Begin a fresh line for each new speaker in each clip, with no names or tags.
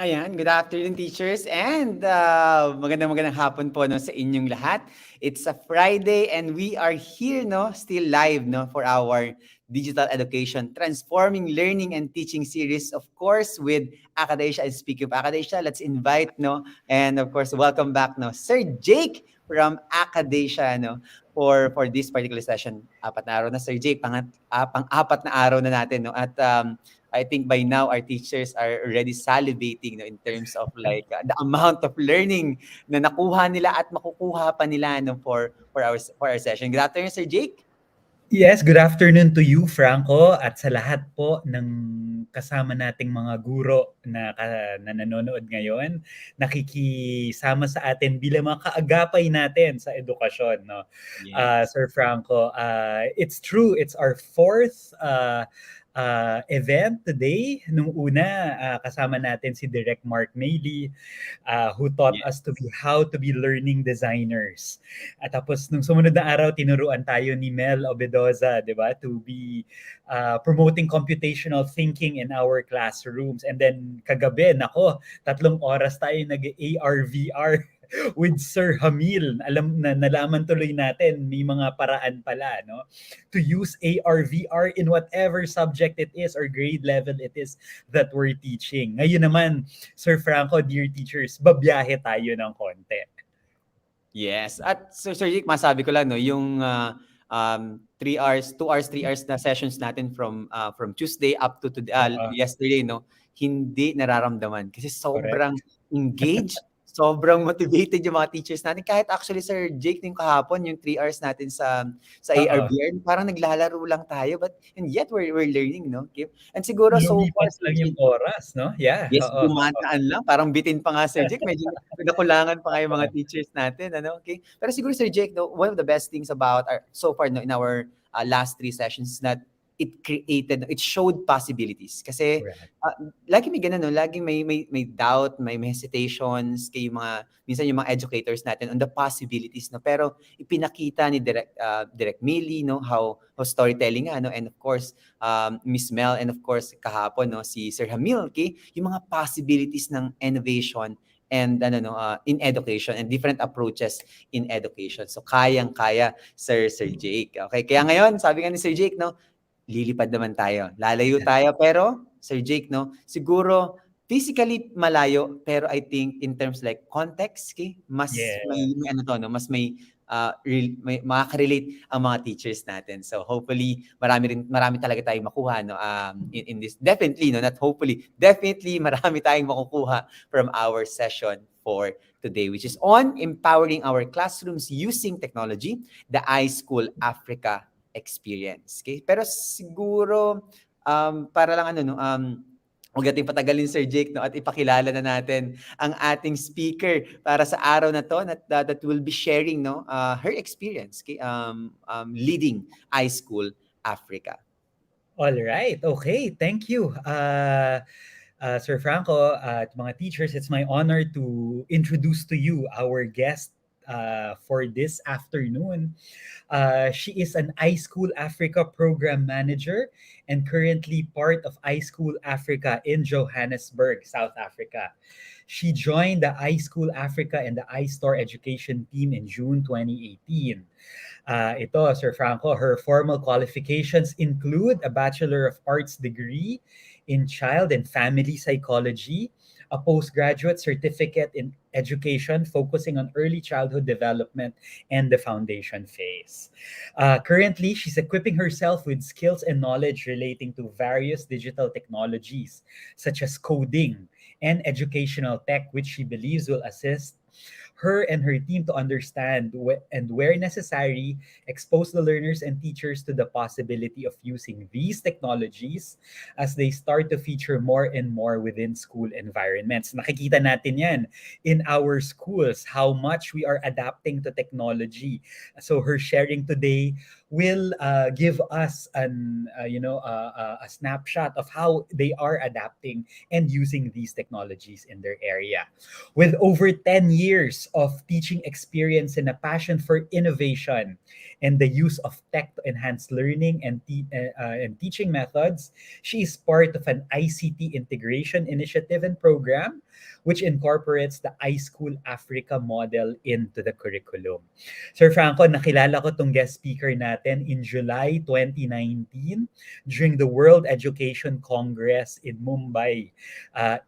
Ayan, good afternoon teachers and magandang hapon po no sa inyong lahat. It's a Friday and we are here no still live no for our digital education transforming learning and teaching series, of course with Accredited. And speaking of Accredited, let's invite no and of course welcome back no Sir Jake from Accredited no for this particular session. Apat na araw na Sir Jake, pang-apat na araw na natin no at I think by now our teachers are already salivating no, in terms of like the amount of learning na nakuha nila at makukuha pa nila no, for our session. Good afternoon, Sir Jake.
Yes, good afternoon to you, Franco, at sa lahat po ng kasama nating mga guro na nanonood ngayon, nakikisama sa atin bilang mga kaagapay natin sa edukasyon, no?
Yes.
Sir Franco, it's true, it's our fourth event today. Nung una, kasama natin si Direk Mark Mayley, who taught us to be how to be learning designers. At tapos nung sumunod na araw, tinuruan tayo ni Mel Obedoza, di ba? To be promoting computational thinking in our classrooms. And then kagabi, nako, 3 oras tayo nag-AR-VR with Sir Hamil. Nalaman tuloy natin may mga paraan pala, no? To use AR-VR in whatever subject it is or grade level it is that we're teaching. Ngayon naman, Sir Franco, dear teachers, babiyahe tayo ng konti.
Yes. At Sir Jake, masabi ko lang, no, yung 3 hours, 2 hours, 3 hours na sessions natin from Tuesday up to
Oo,
yesterday, no, hindi nararamdaman kasi
correct.
sobrang engaged, sobrang motivated yung mga teachers natin. Kahit actually, Sir Jake, yung kahapon, yung 3 hours natin sa
Oo.
ARBR, parang naglalaro lang tayo, but and yet we're learning, no? Okay? And siguro so far,
Lumipas
Sir
lang yung
Jake,
oras, no? Yeah,
yes,
oo, oo.
dumadaan lang. Parang bitin pa nga, Sir Jake. Medyo nakulangan pa nga yung mga teachers natin. Ano? Okay? Pero siguro, Sir Jake, no, one of the best things about so far, no, in our last 3 sessions is that it showed possibilities. Kasi
Correct.
lagi may ganun, no? Lagi may doubt, may hesitations kay minsan yung mga educators natin on the possibilities, no? Pero ipinakita ni Direct Millie, no? How storytelling, ano? And of course, Miss Mel, and of course, kahapon, no? Si Sir Hamil, okay? Yung mga possibilities ng innovation and in education and different approaches in education. So kayang-kaya, Sir Jake. Okay, kaya ngayon, sabi nga ni Sir Jake, no, lilipad naman tayo. Lalayo tayo, pero Sir Jake, no, siguro physically malayo, pero I think in terms like context, okay, mas
Yeah.
may ano to, no, mas may makaka-relate ang mga teachers natin. So hopefully marami talaga tayong makuha, no, in this, definitely, no, not hopefully, definitely marami tayong makukuha from our session for today, which is on empowering our classrooms using technology, the iSchool Africa experience. Okay? Pero siguro para lang huwag nating patagalin, Sir Jake, no, at ipakilala na natin ang ating speaker para sa araw na to that will be sharing, no, her experience, okay, leading iSchool Africa.
All right. Okay. Thank you. Sir Franco, at mga teachers, it's my honor to introduce to you our guest for this afternoon. She is an iSchool Africa program manager and currently part of iSchool Africa in Johannesburg, South Africa. She joined the iSchool Africa and the iStore education team in June 2018. Ito, Sir Franco, her formal qualifications include a Bachelor of Arts degree in Child and Family Psychology, a postgraduate certificate in education focusing on early childhood development and the foundation phase. Currently, she's equipping herself with skills and knowledge relating to various digital technologies, such as coding and educational tech, which she believes will assist her and her team to understand and where necessary, expose the learners and teachers to the possibility of using these technologies as they start to feature more and more within school environments. Nakikita natin yan in our schools, how much we are adapting to technology. So her sharing today will give us a snapshot of how they are adapting and using these technologies in their area. With over 10 years of teaching experience and a passion for innovation and the use of tech to enhance learning and teaching methods, she is part of an ICT integration initiative and program which incorporates the iSchool Africa model into the curriculum. Sir Franco, nakilala ko tong guest speaker natin in July 2019 during the World Education Congress in Mumbai,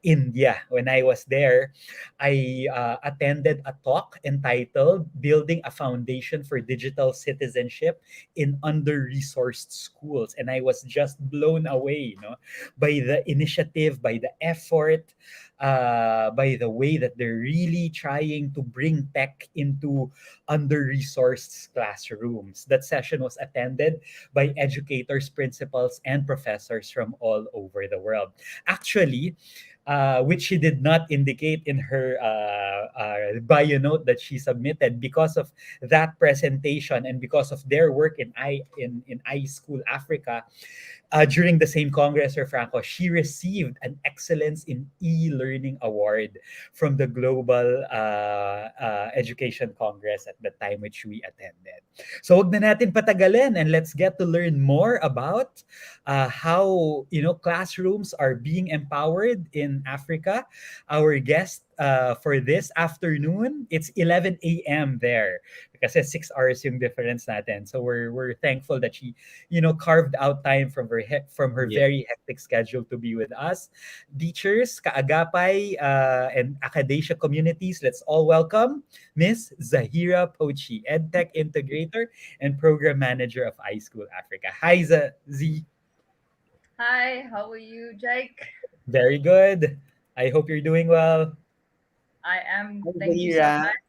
India. When I was there, I attended a talk entitled Building a Foundation for Digital Citizenship in Under-Resourced Schools. And I was just blown away, no, by the initiative, by the effort, by the way that they're really trying to bring tech into under-resourced classrooms. That session was attended by educators, principals, and professors from all over the world. Actually, which she did not indicate in her bio note that she submitted, because of that presentation and because of their work in iSchool Africa, during the same Congress, Sir Franco, she received an Excellence in E-Learning Award from the Global Education Congress at the time which we attended. So wag na natin patagalin, and let's get to learn more about how classrooms are being empowered in Africa. Our guest for this afternoon, it's 11 a.m. there. Kasi 6 hours yung difference natin. So we're thankful that she carved out time from her
Yeah.
very hectic schedule to be with us. Teachers, kaagapay, and Acadesia communities, let's all welcome Miss Zahira Pochi, EdTech Integrator and Program Manager of iSchool Africa. Hi, Z.
Hi, how are you, Jake?
Very good. I hope you're doing well.
I am.
Hi,
Thank you so
Zahira.
much.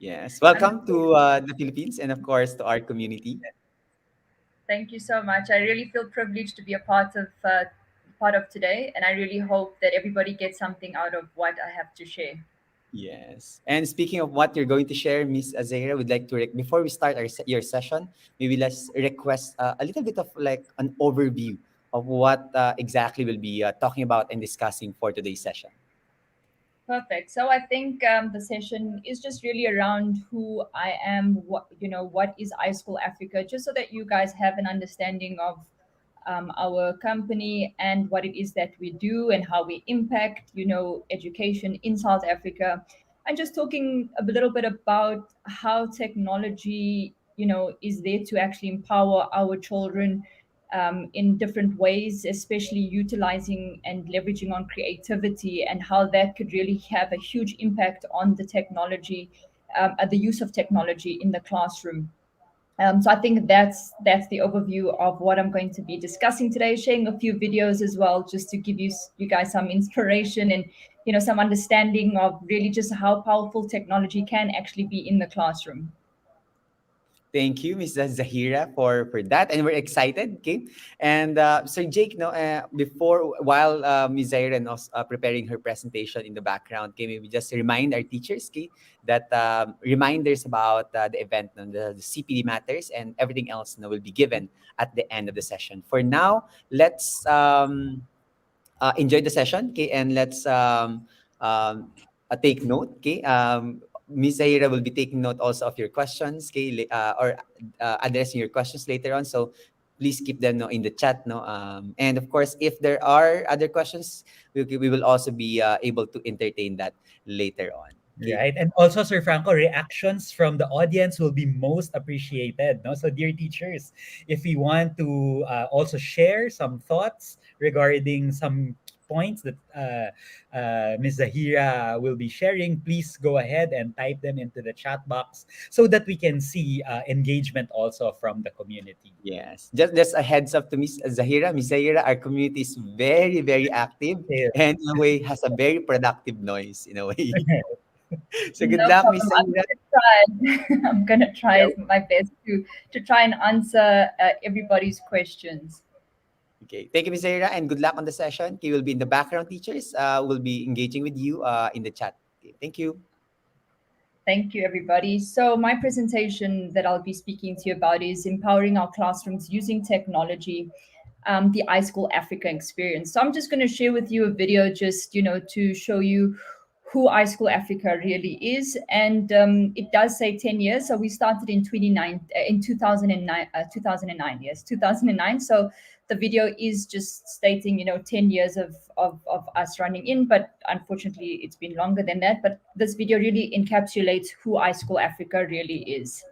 Yes.
I'm
Welcome to the Philippines and of course to our community.
Thank you so much. I really feel privileged to be a part of today, and I really hope that everybody gets something out of what I have to share.
Yes. And speaking of what you're going to share, Miss Azahira, would like to before we start your session, maybe let's request a little bit of like an overview of what exactly we'll be talking about and discussing for today's session.
Perfect. So I think the session is just really around who I am, what is iSchool Africa, just so that you guys have an understanding of our company and what it is that we do and how we impact, education in South Africa, and just talking a little bit about how technology, is there to actually empower our children in different ways, especially utilizing and leveraging on creativity, and how that could really have a huge impact on the technology, the use of technology in the classroom. So I think that's the overview of what I'm going to be discussing today. Sharing a few videos as well, just to give you guys some inspiration and some understanding of really just how powerful technology can actually be in the classroom.
Thank you, Miss Zahira, for that, and we're excited. Okay, and Sir Jake, no, before while Miss Zahira was preparing her presentation in the background, okay, maybe just remind our teachers, okay, that reminders about the event, no, the CPD matters, and everything else, no, will be given at the end of the session. For now, let's enjoy the session, okay, and let's take note, okay. Ms. Zahira will be taking note also of your questions, okay, or addressing your questions later on. So please keep them, no, in the chat, no. And of course, if there are other questions, we will also be able to entertain that later on. Okay.
Right. And also, Sir Franco, reactions from the audience will be most appreciated. No? So, dear teachers, if we want to also share some thoughts regarding some points that Ms. Zahira will be sharing, please go ahead and type them into the chat box so that we can see engagement also from the community.
Yes, just a heads up to Miss Zahira. Miss Zahira, our community is very, very active
Yeah.
and in a way has a very productive noise in a way. So good
No
luck, Miss
problem. I'm
Zahira.
gonna try. I'm gonna try
Yeah.
my best to try and answer everybody's questions.
Okay. Thank you, Miss Zahira, and good luck on the session. Okay, will be in the background, teachers. Will be engaging with you in the chat. Okay, thank you.
Thank you, everybody. So, my presentation that I'll be speaking to you about is empowering our classrooms using technology, the iSchool Africa experience. So, I'm just going to share with you a video just, to show you who iSchool Africa really is. And it does say 10 years. So, we started in 2009, 2009, yes, 2009. So, the video is just stating 10 years of us running in, but unfortunately it's been longer than that. But this video really encapsulates who iSchool Africa really is.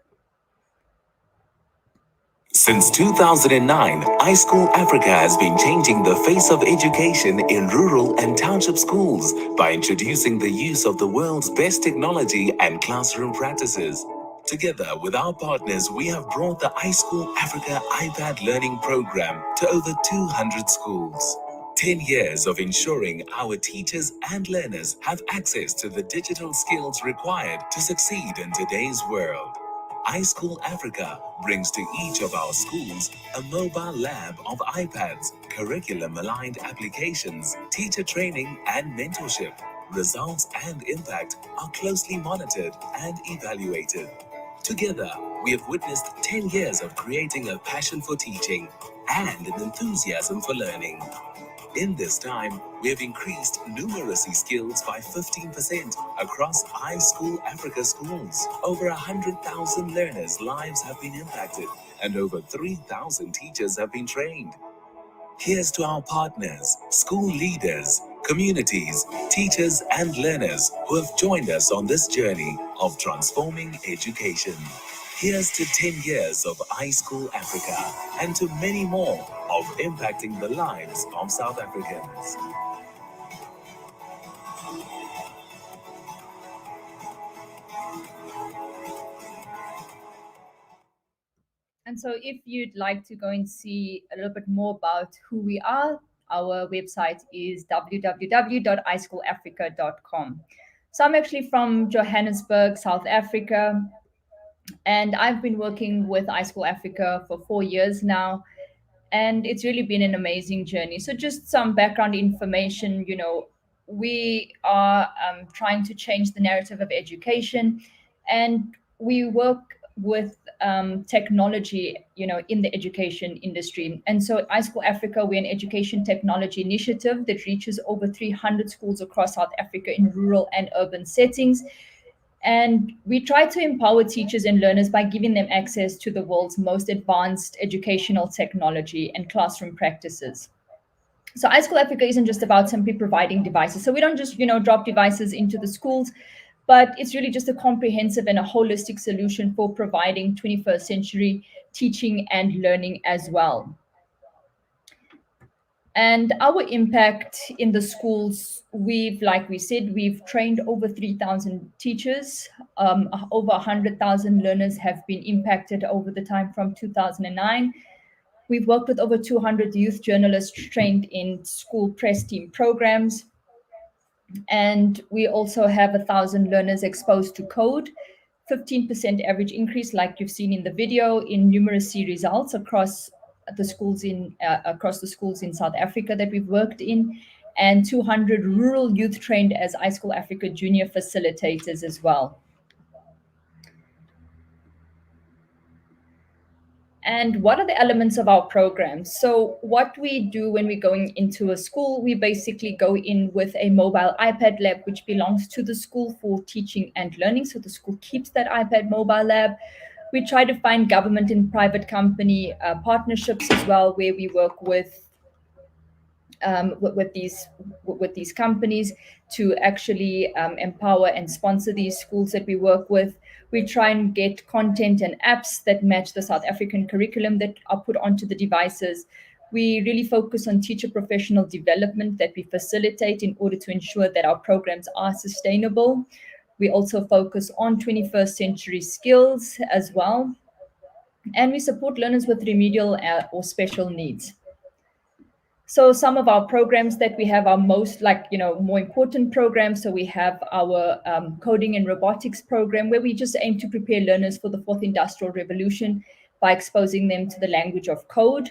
Since 2009, iSchool Africa has been changing the face of education in rural and township schools by introducing the use of the world's best technology and classroom practices. Together with our partners, we have brought the iSchool Africa iPad learning program to over 200 schools. 10 years of ensuring our teachers and learners have access to the digital skills required to succeed in today's world. iSchool Africa brings to each of our schools a mobile lab of iPads, curriculum-aligned applications, teacher training and mentorship. Results and impact are closely monitored and evaluated. Together, we have witnessed 10 years of creating a passion for teaching and an enthusiasm for learning. In this time, we have increased numeracy skills by 15% across iSchool Africa schools. Over 100,000 learners' lives have been impacted, and over 3,000 teachers have been trained. Here's to our partners, school leaders, communities, teachers, and learners who have joined us on this journey of transforming education. Here's to 10 years of iSchool Africa and to many more of impacting the lives of South Africans.
And so if you'd like to go and see a little bit more about who we are, our website is www.iSchoolAfrica.com. So I'm actually from Johannesburg, South Africa, and I've been working with iSchool Africa for 4 years now, and it's really been an amazing journey. So just some background information, we are trying to change the narrative of education, and we work with technology, in the education industry. And so at iSchool Africa, we're an education technology initiative that reaches over 300 schools across South Africa in rural and urban settings. And we try to empower teachers and learners by giving them access to the world's most advanced educational technology and classroom practices. So iSchool Africa isn't just about simply providing devices. So we don't just, drop devices into the schools, but it's really just a comprehensive and a holistic solution for providing 21st century teaching and learning as well. And our impact in the schools, like we said, we've trained over 3,000 teachers. Over 100,000 learners have been impacted over the time from 2009. We've worked with over 200 youth journalists trained in school press team programs. And we also have 1,000 learners exposed to code, 15% average increase, like you've seen in the video, in numeracy results across the schools in South Africa that we've worked in, and 200 rural youth trained as iSchool Africa junior facilitators as well. And what are the elements of our program? So what we do when we're going into a school, we basically go in with a mobile iPad lab, which belongs to the school for teaching and learning. So the school keeps that iPad mobile lab. We try to find government and private company partnerships as well, where we work with these companies to actually empower and sponsor these schools that we work with. We try and get content and apps that match the South African curriculum that are put onto the devices. We really focus on teacher professional development that we facilitate in order to ensure that our programs are sustainable. We also focus on 21st century skills as well. And we support learners with remedial or special needs. So some of our programs that we have are more important programs. So we have our coding and robotics program, where we just aim to prepare learners for the fourth industrial revolution by exposing them to the language of code.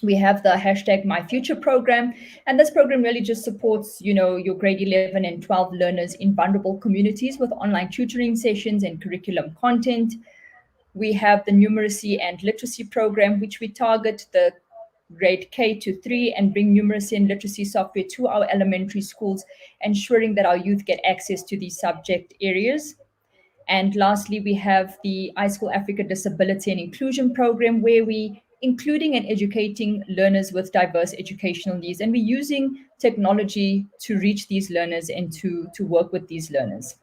We have the #MyFuture program, and this program really just supports, your grade 11 and 12 learners in vulnerable communities with online tutoring sessions and curriculum content. We have the numeracy and literacy program, which we target the grade K to 3 and bring numeracy and literacy software to our elementary schools, ensuring that our youth get access to these subject areas. And lastly, we have the iSchool Africa Disability and Inclusion program, where we including and educating learners with diverse educational needs. And we're using technology to reach these learners and to work with these learners.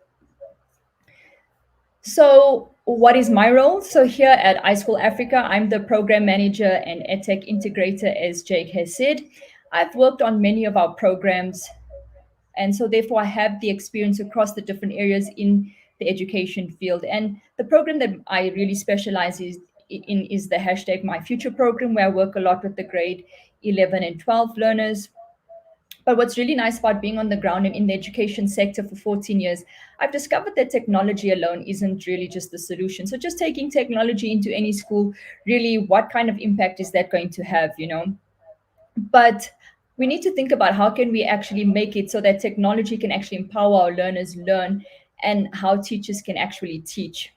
So what is my role? So here at iSchool Africa, I'm the program manager and EdTech integrator, as Jake has said. I've worked on many of our programs, and so therefore I have the experience across the different areas in the education field. And the program that I really specialize in is the #MyFuture program, where I work a lot with the grade 11 and 12 learners. But what's really nice about being on the ground and in the education sector for 14 years, I've discovered that technology alone isn't really just the solution. So just taking technology into any school, really, what kind of impact is that going to have, you know? But we need to think about how can we actually make it so that technology can actually empower our learners learn, and how teachers can actually teach.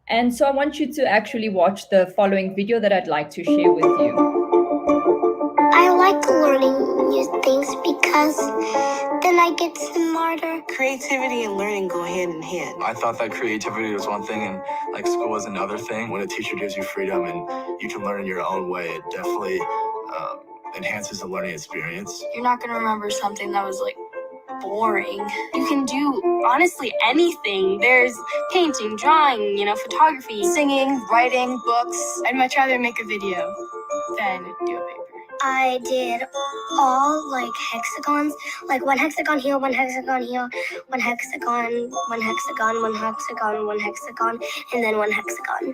And so I want you to actually watch the following video that I'd like to share with you.
I like learning new things because then I get smarter.
Creativity and learning go hand in hand. I thought that creativity was one thing and like school was another thing. When a teacher gives you freedom and you can learn in your own way, it definitely enhances the learning experience.
You're not going to remember something that was like boring. You can do honestly anything. There's painting, drawing, photography, singing, writing, books. I'd much rather make a video than do a paper. I did all like hexagons, like one hexagon here, one hexagon here, one hexagon, one hexagon, one hexagon, one hexagon, and then one hexagon.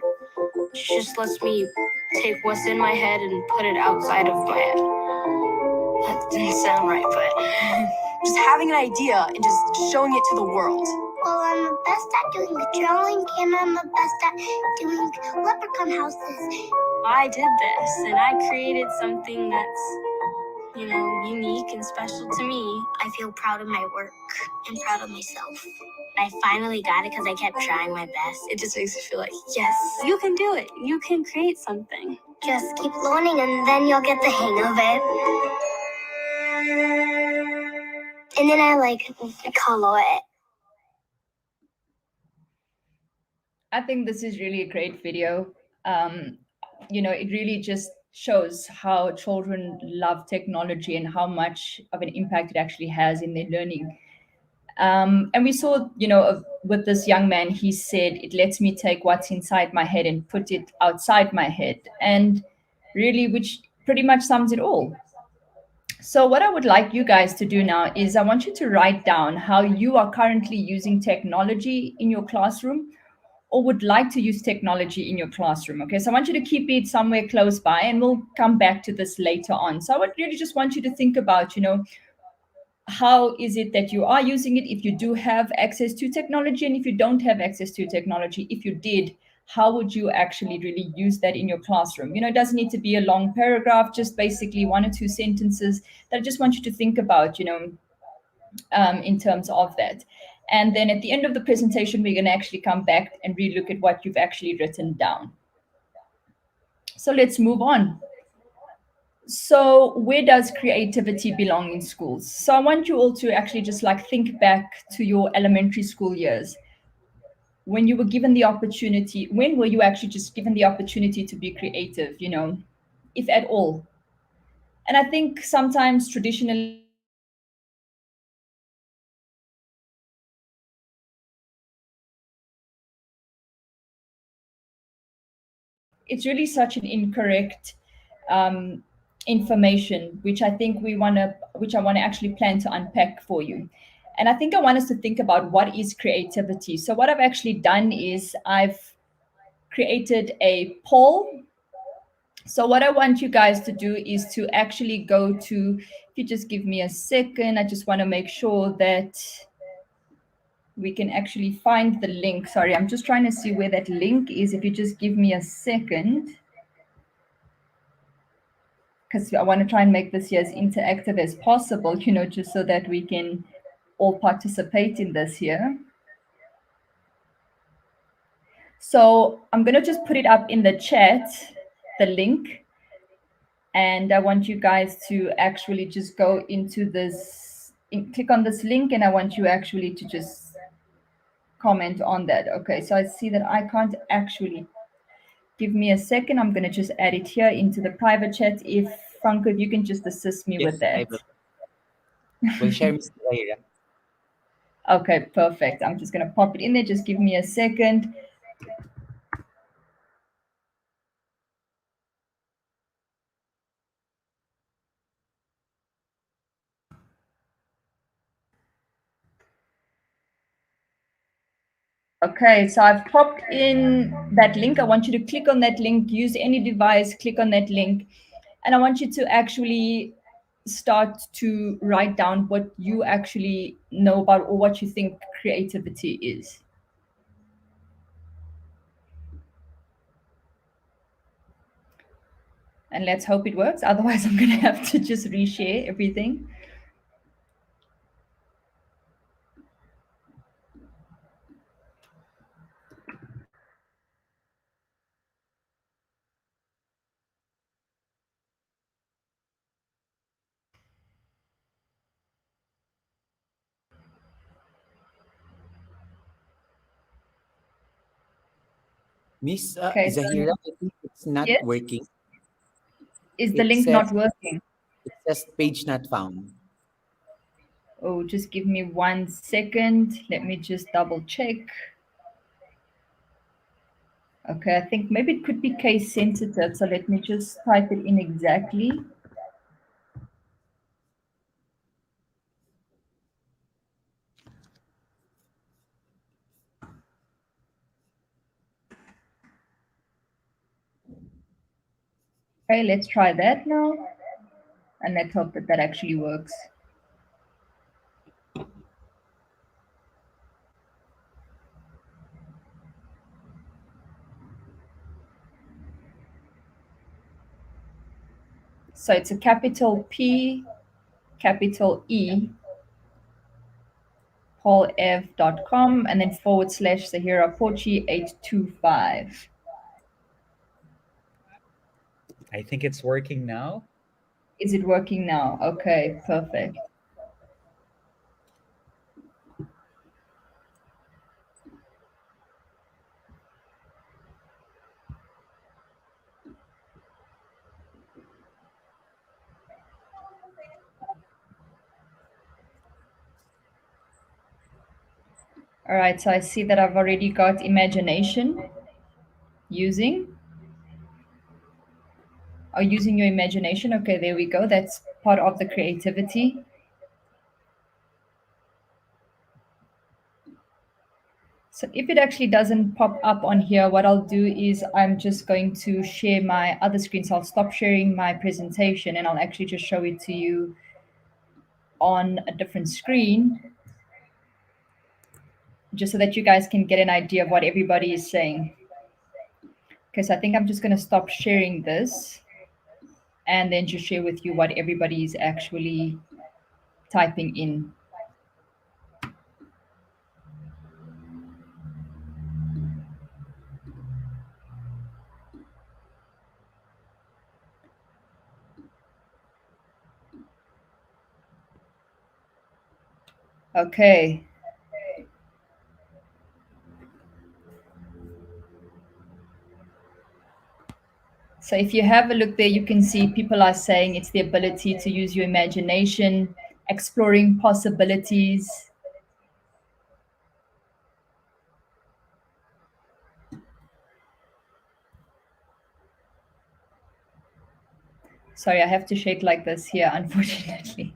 It just lets me take what's in my head and put it outside of my head. That didn't sound right, but just having an idea and just showing it to the world. Well, I'm the best at doing the drawing, and I'm the best at doing leprechaun houses. I did this, and I created something that's, unique and special to me. I feel proud of my work and proud of myself. I finally got it because I kept trying my best. It just makes me feel like, yes, you can do it. You can create something. Just keep learning, and then you'll get the hang of it. And then I color it.
I think this is really a great video. It really just shows how children love technology and how much of an impact it actually has in their learning. And we saw, with this young man, he said, it lets me take what's inside my head and put it outside my head. And really, which pretty much sums it all. So what I would like you guys to do now is I want you to write down how you are currently using technology in your classroom, or would like to use technology in your classroom. Okay, so I want you to keep it somewhere close by, and we'll come back to this later on. So I would really just want you to think about, how is it that you are using it, if you do have access to technology, and if you don't have access to technology, if you did, how would you actually really use that in your classroom? It doesn't need to be a long paragraph, just basically 1 or 2 sentences that I just want you to think about, in terms of that. And then at the end of the presentation, we're going to actually come back and relook at what you've actually written down. So let's move on. So where does creativity belong in schools? So I want you all to actually just think back to your elementary school years. When you were given the opportunity, when were you actually just given the opportunity to be creative, if at all? And I think sometimes traditionally, it's really such an incorrect information, which I think I want to actually plan to unpack for you. And I think I want us to think about what is creativity. So what I've actually done is I've created a poll. So what I want you guys to do is to actually go to, if you just give me a second, I just want to make sure that we can actually find the link. Sorry, I'm just trying to see where that link is. If you just give me a second, because I want to try and make this here as interactive as possible, just so that we can all participate in this here. So I'm going to just put it up in the chat, the link. And I want you guys to actually just go into this, click on this link, and I want you actually to just comment on that. Okay, so I see that I can't actually. Give me a second. I'm going to just add it here into the private chat. If Franco, if you can just assist me with that.
We'll share Mr. Zaira.
Okay, perfect. I'm just going to pop it in there. Just give me a second. Okay, so I've popped in that link. I want you to click on that link, use any device, click on that link. And I want you to actually start to write down what you actually know about or what you think creativity is. And let's hope it works. Otherwise, I'm going to have to just reshare everything.
Miss
Okay, so
Zahira, I think it's not
yes,
working.
is the
It
link
says
not working?
it says page not found.
Oh, just give me 1 second. Let me just double check. Okay, I think maybe it could be case sensitive. So let me just type it in exactly. Okay, let's try that now. And let's hope that that actually works. So it's a capital P, capital E, paulev.com, and then / Zahira Pochi 825.
I think it's working now.
Is it working now? Okay, perfect. All right, so I see that I've already got imagination using. Oh, using your imagination. Okay, there we go. That's part of the creativity. So if it actually doesn't pop up on here, what I'll do is I'm just going to share my other screen. So I'll stop sharing my presentation and I'll actually just show it to you on a different screen, just so that you guys can get an idea of what everybody is saying. Okay, so I think I'm just going to stop sharing this and then just share with you what everybody is actually typing in. Okay. So if you have a look there, you can see people are saying it's the ability to use your imagination, exploring possibilities. Sorry, I have to shake like this here, unfortunately.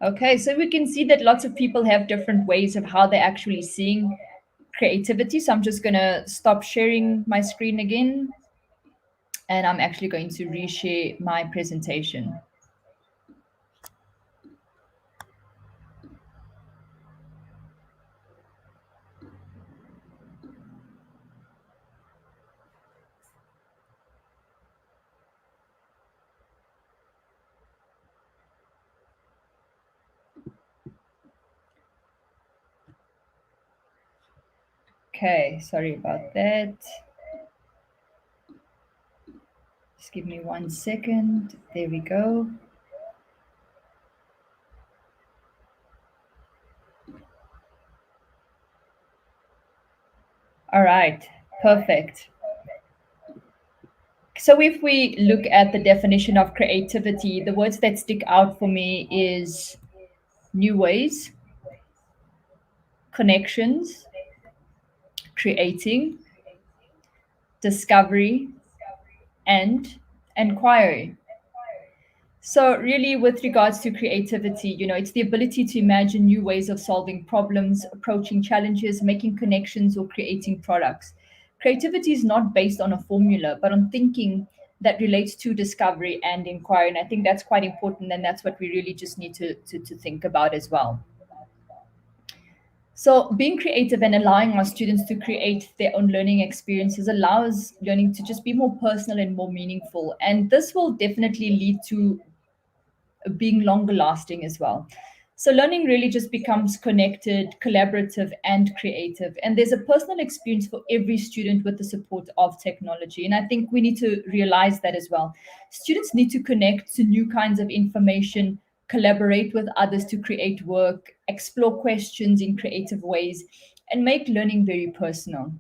Okay, so we can see that lots of people have different ways of how they're actually seeing creativity. So I'm just going to stop sharing my screen again. And I'm actually going to reshare my presentation. Okay, sorry about that. Just give me 1 second. There we go. All right, perfect. So if we look at the definition of creativity, the words that stick out for me is new ways, connections, creating, discovery, and inquiry. So really, with regards to creativity, it's the ability to imagine new ways of solving problems, approaching challenges, making connections, or creating products. Creativity is not based on a formula, but on thinking that relates to discovery and inquiry. And I think that's quite important, and that's what we really just need to think about as well. So being creative and allowing our students to create their own learning experiences allows learning to just be more personal and more meaningful. And this will definitely lead to being longer lasting as well. So learning really just becomes connected, collaborative, and creative. And there's a personal experience for every student with the support of technology. And I think we need to realize that as well. Students need to connect to new kinds of information, collaborate with others to create work, explore questions in creative ways, and make learning very personal.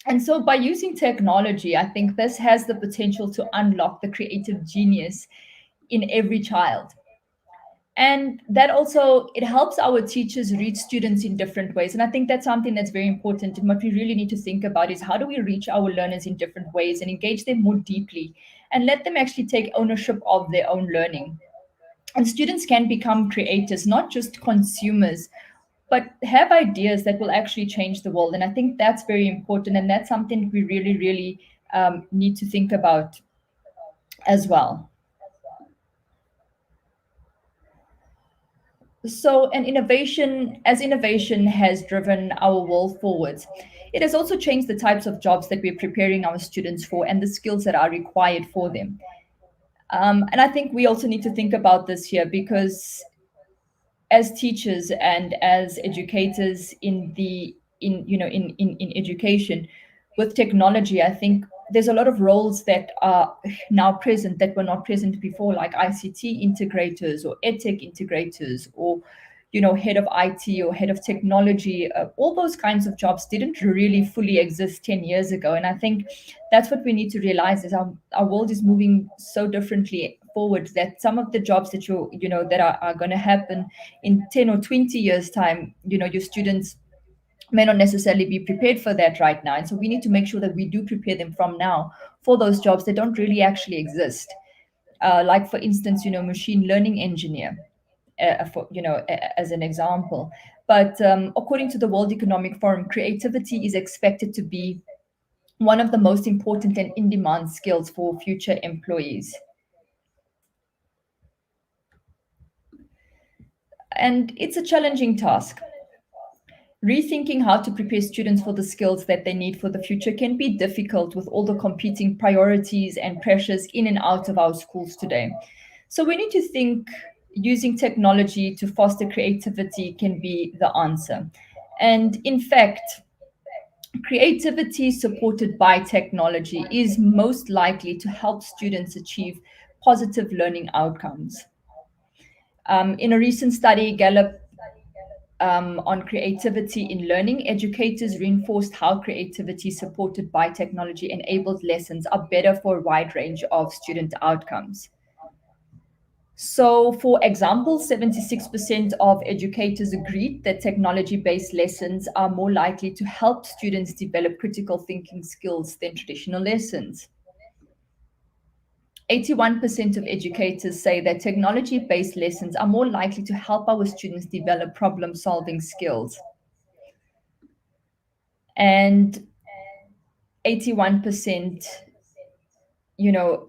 And so by using technology, I think this has the potential to unlock the creative genius in every child. And that also, it helps our teachers reach students in different ways. And I think that's something that's very important. And what we really need to think about is, how do we reach our learners in different ways and engage them more deeply and let them actually take ownership of their own learning. And students can become creators, not just consumers, but have ideas that will actually change the world. And I think that's very important. And that's something we really, really need to think about as well. So, an innovation, as innovation has driven our world forwards, it has also changed the types of jobs that we're preparing our students for and the skills that are required for them. And I think we also need to think about this here, because as teachers and as educators in education, with technology, I think there's a lot of roles that are now present that were not present before, like ICT integrators or edtech integrators, or head of IT or head of technology. All those kinds of jobs didn't really fully exist 10 years ago. And I think that's what we need to realize, is our world is moving so differently forward, that some of the jobs that that are going to happen in 10 or 20 years time, your students may not necessarily be prepared for that right now. And so we need to make sure that we do prepare them from now for those jobs that don't really actually exist. Like, for instance, machine learning engineer, as an example. But according to the World Economic Forum, creativity is expected to be one of the most important and in-demand skills for future employees. And it's a challenging task. Rethinking how to prepare students for the skills that they need for the future can be difficult with all the competing priorities and pressures in and out of our schools today. So we need to think using technology to foster creativity can be the answer. And in fact, creativity supported by technology is most likely to help students achieve positive learning outcomes. In a recent study, Gallup on creativity in learning, educators reinforced how creativity supported by technology enabled lessons are better for a wide range of student outcomes. So, for example, 76% of educators agreed that technology-based lessons are more likely to help students develop critical thinking skills than traditional lessons. 81% of educators say that technology-based lessons are more likely to help our students develop problem-solving skills. And 81%,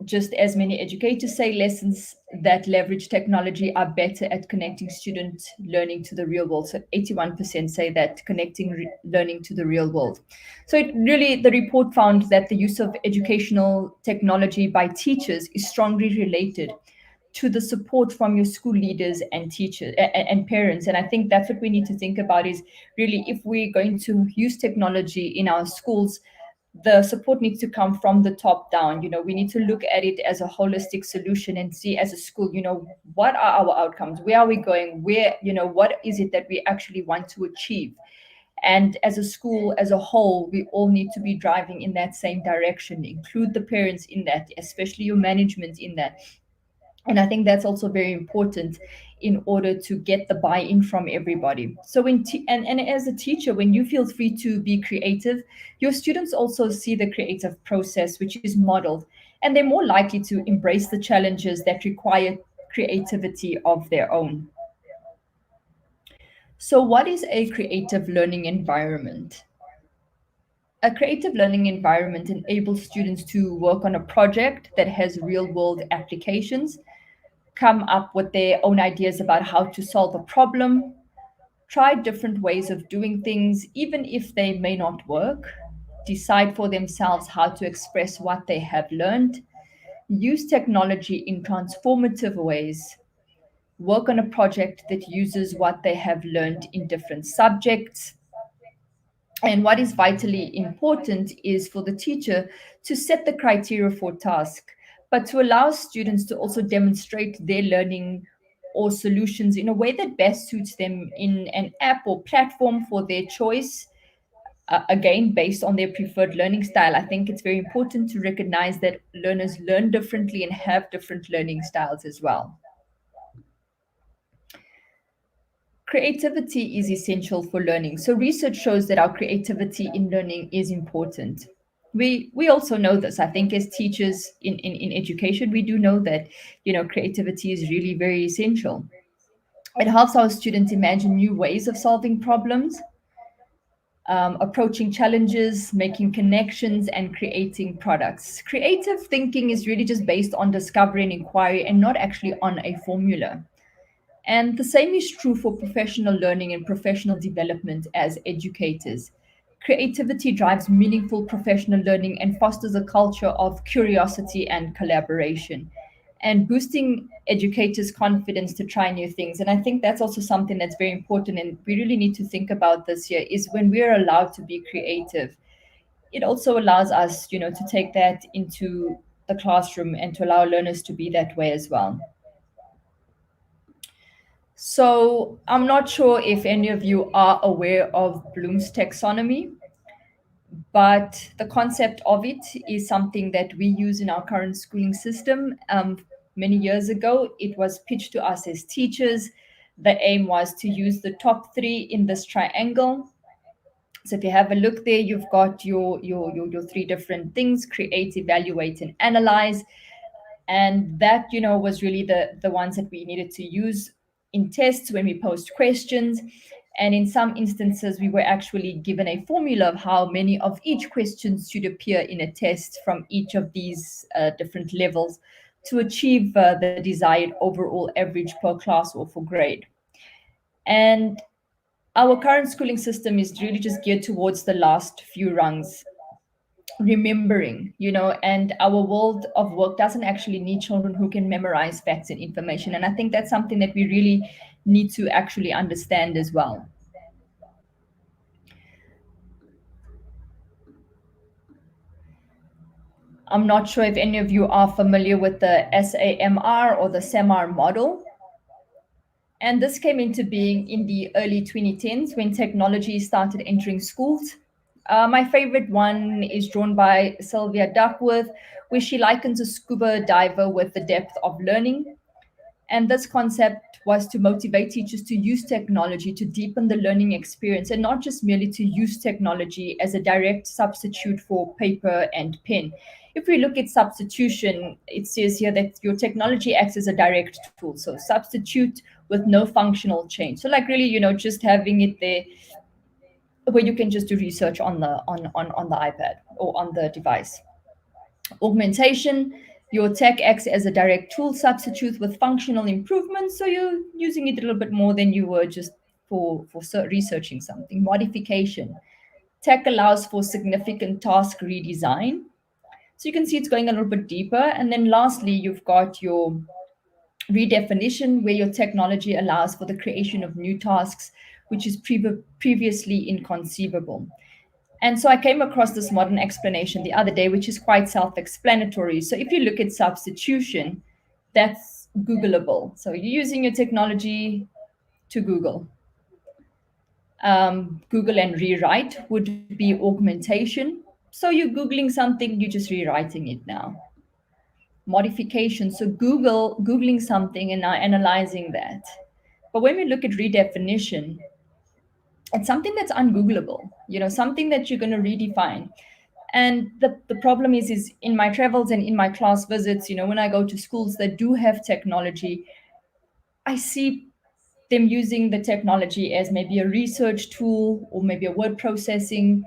just as many educators say lessons that leverage technology are better at connecting student learning to the real world. So 81% say that connecting learning to the real world. So the report found that the use of educational technology by teachers is strongly related to the support from your school leaders and teachers and parents. And I think that's what we need to think about, is really, if we're going to use technology in our schools, the support needs to come from the top down. We need to look at it as a holistic solution and see, as a school, what are our outcomes? Where are we going? What is it that we actually want to achieve? And as a school as a whole, we all need to be driving in that same direction. Include the parents in that, especially your management in that. And I think that's also very important in order to get the buy-in from everybody. So and as a teacher, when you feel free to be creative, your students also see the creative process, which is modeled. and they're more likely to embrace the challenges that require creativity of their own. So, what is a creative learning environment? A creative learning environment enables students to work on a project that has real world applications, come up with their own ideas about how to solve a problem, try different ways of doing things, even if they may not work, decide for themselves how to express what they have learned, use technology in transformative ways, work on a project that uses what they have learned in different subjects. And what is vitally important is for the teacher to set the criteria for task, but to allow students to also demonstrate their learning or solutions in a way that best suits them in an app or platform for their choice. Again, based on their preferred learning style. I think it's very important to recognize that learners learn differently and have different learning styles as well. Creativity is essential for learning. So research shows that our creativity in learning is important. We also know this. I think as teachers in education, we do know that, creativity is really very essential. It helps our students imagine new ways of solving problems, approaching challenges, making connections, and creating products. Creative thinking is really just based on discovery and inquiry and not actually on a formula. And the same is true for professional learning and professional development as educators. Creativity drives meaningful professional learning and fosters a culture of curiosity and collaboration, and boosting educators' confidence to try new things. And I think that's also something that's very important, and we really need to think about this here is when we're allowed to be creative, it also allows us, to take that into the classroom and to allow learners to be that way as well. So I'm not sure if any of you are aware of Bloom's taxonomy, but the concept of it is something that we use in our current schooling system. Many years ago, it was pitched to us as teachers. The aim was to use the top three in this triangle. So if you have a look there, you've got your three different things: create, evaluate, and analyze. And that, was really the ones that we needed to use in tests when we posed questions. And in some instances, we were actually given a formula of how many of each question should appear in a test from each of these different levels to achieve the desired overall average per class or for grade. And our current schooling system is really just geared towards the last few rungs, remembering, and our world of work doesn't actually need children who can memorize facts and information. And I think that's something that we really need to actually understand as well. I'm not sure if any of you are familiar with the SAMR or the SAMR model. And this came into being in the early 2010s when technology started entering schools. My favorite one is drawn by Sylvia Duckworth, where she likens a scuba diver with the depth of learning. And this concept was to motivate teachers to use technology to deepen the learning experience and not just merely to use technology as a direct substitute for paper and pen. If we look at substitution, it says here that your technology acts as a direct tool. So substitute with no functional change. So like really, just having it there where you can just do research on the iPad or on the device. Augmentation, your tech acts as a direct tool substitute with functional improvements, so you're using it a little bit more than you were just for researching something. Modification, tech allows for significant task redesign, so you can see it's going a little bit deeper. And then lastly, you've got your redefinition, where your technology allows for the creation of new tasks which is previously inconceivable. And so I came across this modern explanation the other day, which is quite self-explanatory. So if you look at substitution, that's Googleable. So you're using your technology to Google. Google and rewrite would be augmentation. So you're Googling something, you're just rewriting it now. Modification, so Googling something and now analyzing that. But when we look at redefinition, it's something that's ungoogleable, something that you're going to redefine. And the problem is in my travels and in my class visits, when I go to schools that do have technology, I see them using the technology as maybe a research tool or maybe a word processing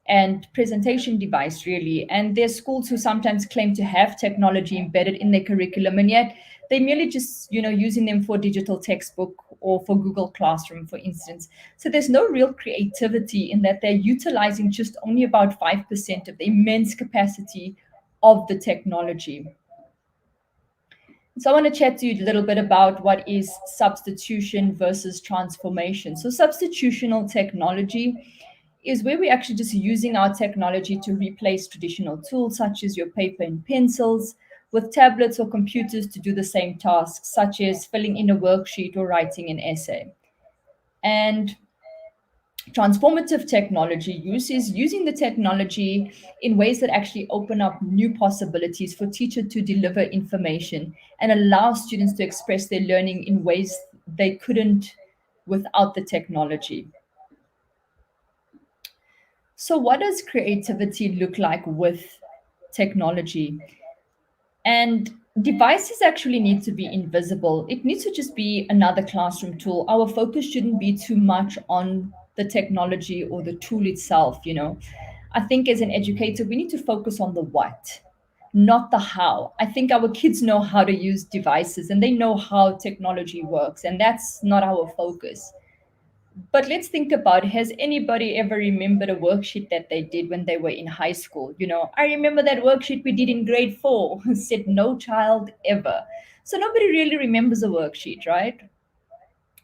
and presentation device, really. And there's schools who sometimes claim to have technology embedded in their curriculum, and yet they merely just, using them for digital textbook or for Google Classroom, for instance. So there's no real creativity in that they're utilizing just only about 5% of the immense capacity of the technology. So I want to chat to you a little bit about what is substitution versus transformation. So substitutional technology is where we're actually just using our technology to replace traditional tools such as your paper and pencils with tablets or computers to do the same tasks, such as filling in a worksheet or writing an essay. And transformative technology use is using the technology in ways that actually open up new possibilities for teachers to deliver information and allow students to express their learning in ways they couldn't without the technology. So what does creativity look like with technology? And devices actually need to be invisible. It needs to just be another classroom tool. Our focus shouldn't be too much on the technology or the tool itself. I think as an educator, we need to focus on the what, not the how. I think our kids know how to use devices and they know how technology works, and that's not our focus. But let's think about, has anybody ever remembered a worksheet that they did when they were in high school? I remember that worksheet we did in grade 4, said no child ever. So nobody really remembers a worksheet, right?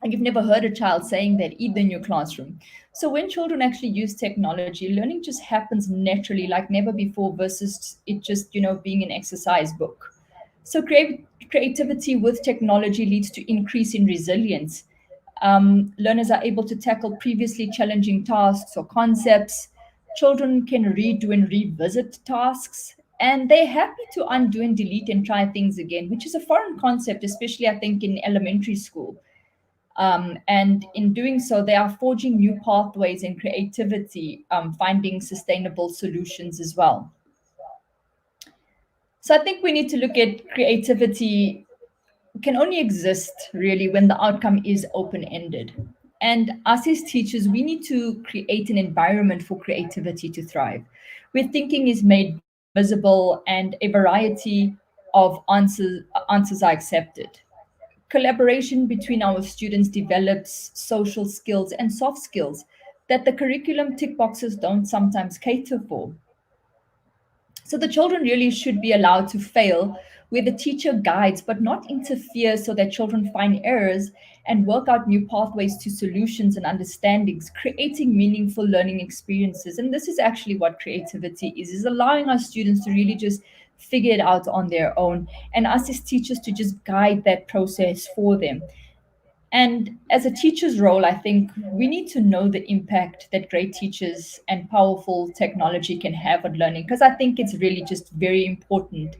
And you've never heard a child saying that either in your classroom. So when children actually use technology, learning just happens naturally like never before versus it just, being an exercise book. So creativity with technology leads to increase in resilience. Learners are able to tackle previously challenging tasks or concepts. Children can redo and revisit tasks, and they're happy to undo and delete and try things again, which is a foreign concept, especially I think in elementary school. And in doing so, they are forging new pathways in creativity, finding sustainable solutions as well. So I think we need to look at creativity can only exist really when the outcome is open ended. And us as teachers, we need to create an environment for creativity to thrive, where thinking is made visible and a variety of answers are accepted. Collaboration between our students develops social skills and soft skills that the curriculum tick boxes don't sometimes cater for. So the children really should be allowed to fail where the teacher guides, but not interfere so that children find errors and work out new pathways to solutions and understandings, creating meaningful learning experiences. And this is actually what creativity is allowing our students to really just figure it out on their own and us as teachers to just guide that process for them. And as a teacher's role, I think we need to know the impact that great teachers and powerful technology can have on learning, because I think it's really just very important.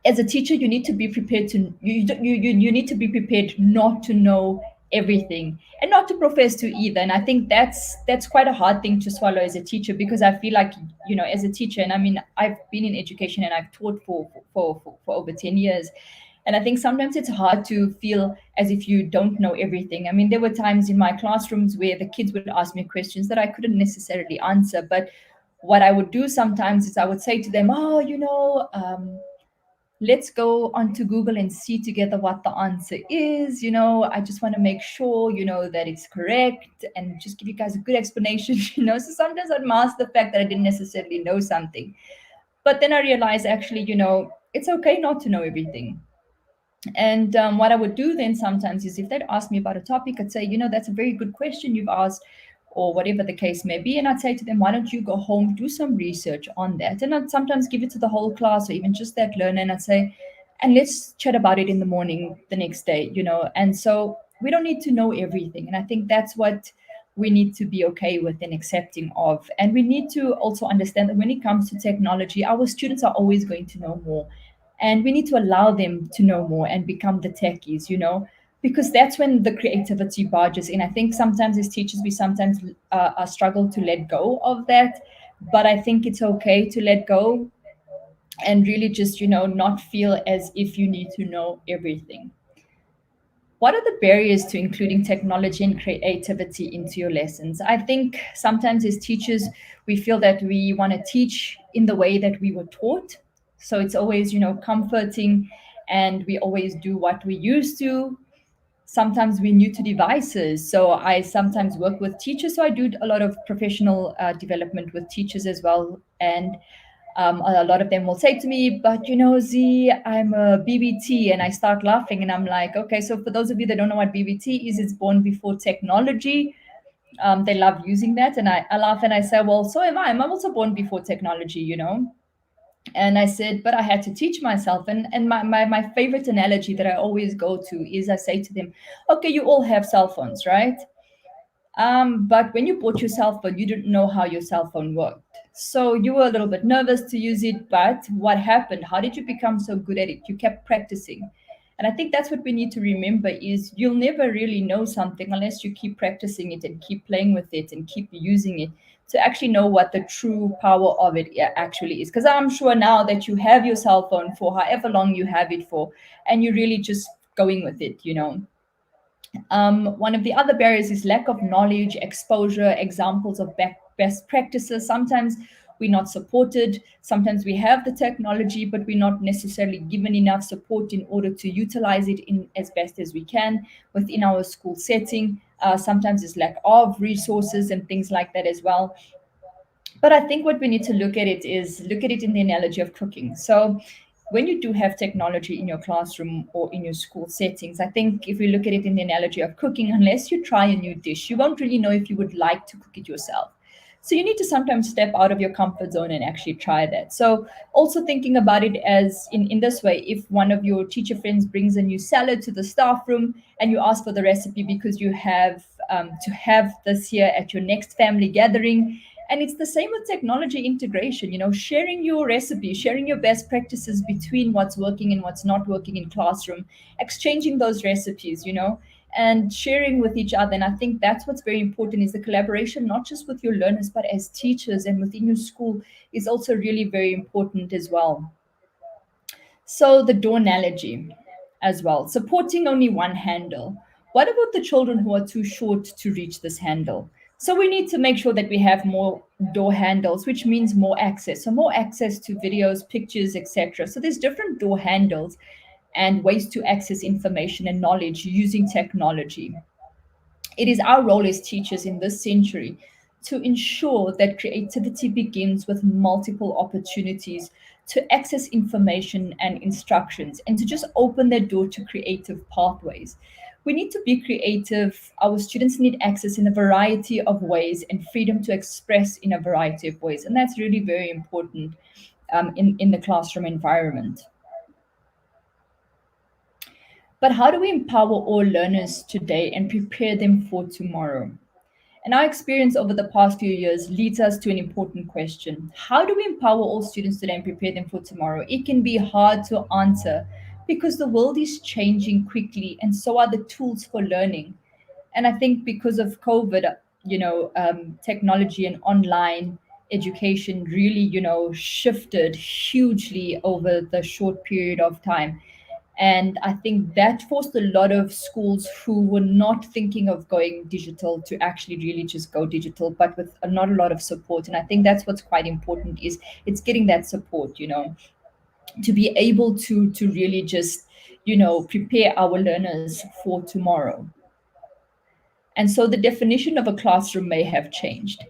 As a teacher, you need to be prepared to you need to be prepared not to know everything and not to profess to either. And I think that's quite a hard thing to swallow as a teacher, because I feel like, as a teacher, and I mean, I've been in education and I've taught for over 10 years. And I think sometimes it's hard to feel as if you don't know everything. I mean, there were times in my classrooms where the kids would ask me questions that I couldn't necessarily answer. But what I would do sometimes is I would say to them, oh, let's go onto Google and see together what the answer is. I just want to make sure, that it's correct and just give you guys a good explanation, So sometimes I'd mask the fact that I didn't necessarily know something. But then I realized actually, it's okay not to know everything. And what I would do then sometimes is if they'd ask me about a topic, I'd say, that's a very good question you've asked, or whatever the case may be. And I'd say to them, why don't you go home, do some research on that? And I'd sometimes give it to the whole class or even just that learner. And I'd say, and let's chat about it in the morning the next day, And so we don't need to know everything. And I think that's what we need to be okay with and accepting of. And we need to also understand that when it comes to technology, our students are always going to know more. And we need to allow them to know more and become the techies, because that's when the creativity barges in. I think sometimes as teachers, we sometimes struggle to let go of that but I think it's okay to let go and really just, not feel as if you need to know everything. What are the barriers to including technology and creativity into your lessons? I think sometimes as teachers, we feel that we want to teach in the way that we were taught. So it's always, comforting, and we always do what we used to. Sometimes we're new to devices. So I sometimes work with teachers. So I do a lot of professional development with teachers as well. And a lot of them will say to me, but Z, I'm a BBT. And I start laughing and I'm like, okay, so for those of you that don't know what BBT is, it's born before technology. They love using that. And I laugh and I say, well, so am I. I'm also born before technology. And I said, but I had to teach myself. And my favorite analogy that I always go to is I say to them, okay, you all have cell phones, right? But when you bought your cell phone, you didn't know how your cell phone worked. So you were a little bit nervous to use it, but what happened? How did you become so good at it? You kept practicing. And I think that's what we need to remember is you'll never really know something unless you keep practicing it and keep playing with it and keep using it to actually know what the true power of it actually is. Because I'm sure now that you have your cell phone for however long you have it for, and you're really just going with it. One of the other barriers is lack of knowledge, exposure, examples of best practices. Sometimes we're not supported. Sometimes we have the technology, but we're not necessarily given enough support in order to utilize it in as best as we can within our school setting. Sometimes it's lack of resources and things like that as well. But I think what we need to look at it is look at it in the analogy of cooking. So when you do have technology in your classroom or in your school settings, I think if we look at it in the analogy of cooking, unless you try a new dish, you won't really know if you would like to cook it yourself. So you need to sometimes step out of your comfort zone and actually try that. So also thinking about it as in this way, if one of your teacher friends brings a new salad to the staff room and you ask for the recipe because you have to have this here at your next family gathering, and it's the same with technology integration, sharing your recipe, sharing your best practices between what's working and what's not working in classroom, exchanging those recipes, and sharing with each other. And I think that's what's very important is the collaboration, not just with your learners, but as teachers and within your school is also really very important as well. So the door analogy as well, supporting only one handle. What about the children who are too short to reach this handle? So we need to make sure that we have more door handles, which means more access. So more access to videos, pictures, etc. So there's different door handles and ways to access information and knowledge using technology. It is our role as teachers in this century to ensure that creativity begins with multiple opportunities to access information and instructions and to just open their door to creative pathways. We need to be creative. Our students need access in a variety of ways and freedom to express in a variety of ways. And that's really very important in the classroom environment. But how do we empower all learners today and prepare them for tomorrow? And our experience over the past few years leads us to an important question. How do we empower all students today and prepare them for tomorrow? It can be hard to answer because the world is changing quickly and so are the tools for learning. And I think because of COVID, technology and online education really, shifted hugely over the short period of time. And I think that forced a lot of schools who were not thinking of going digital to actually really just go digital, but with not a lot of support. And I think that's what's quite important is it's getting that support, to be able to really just, prepare our learners for tomorrow. And so the definition of a classroom may have changed.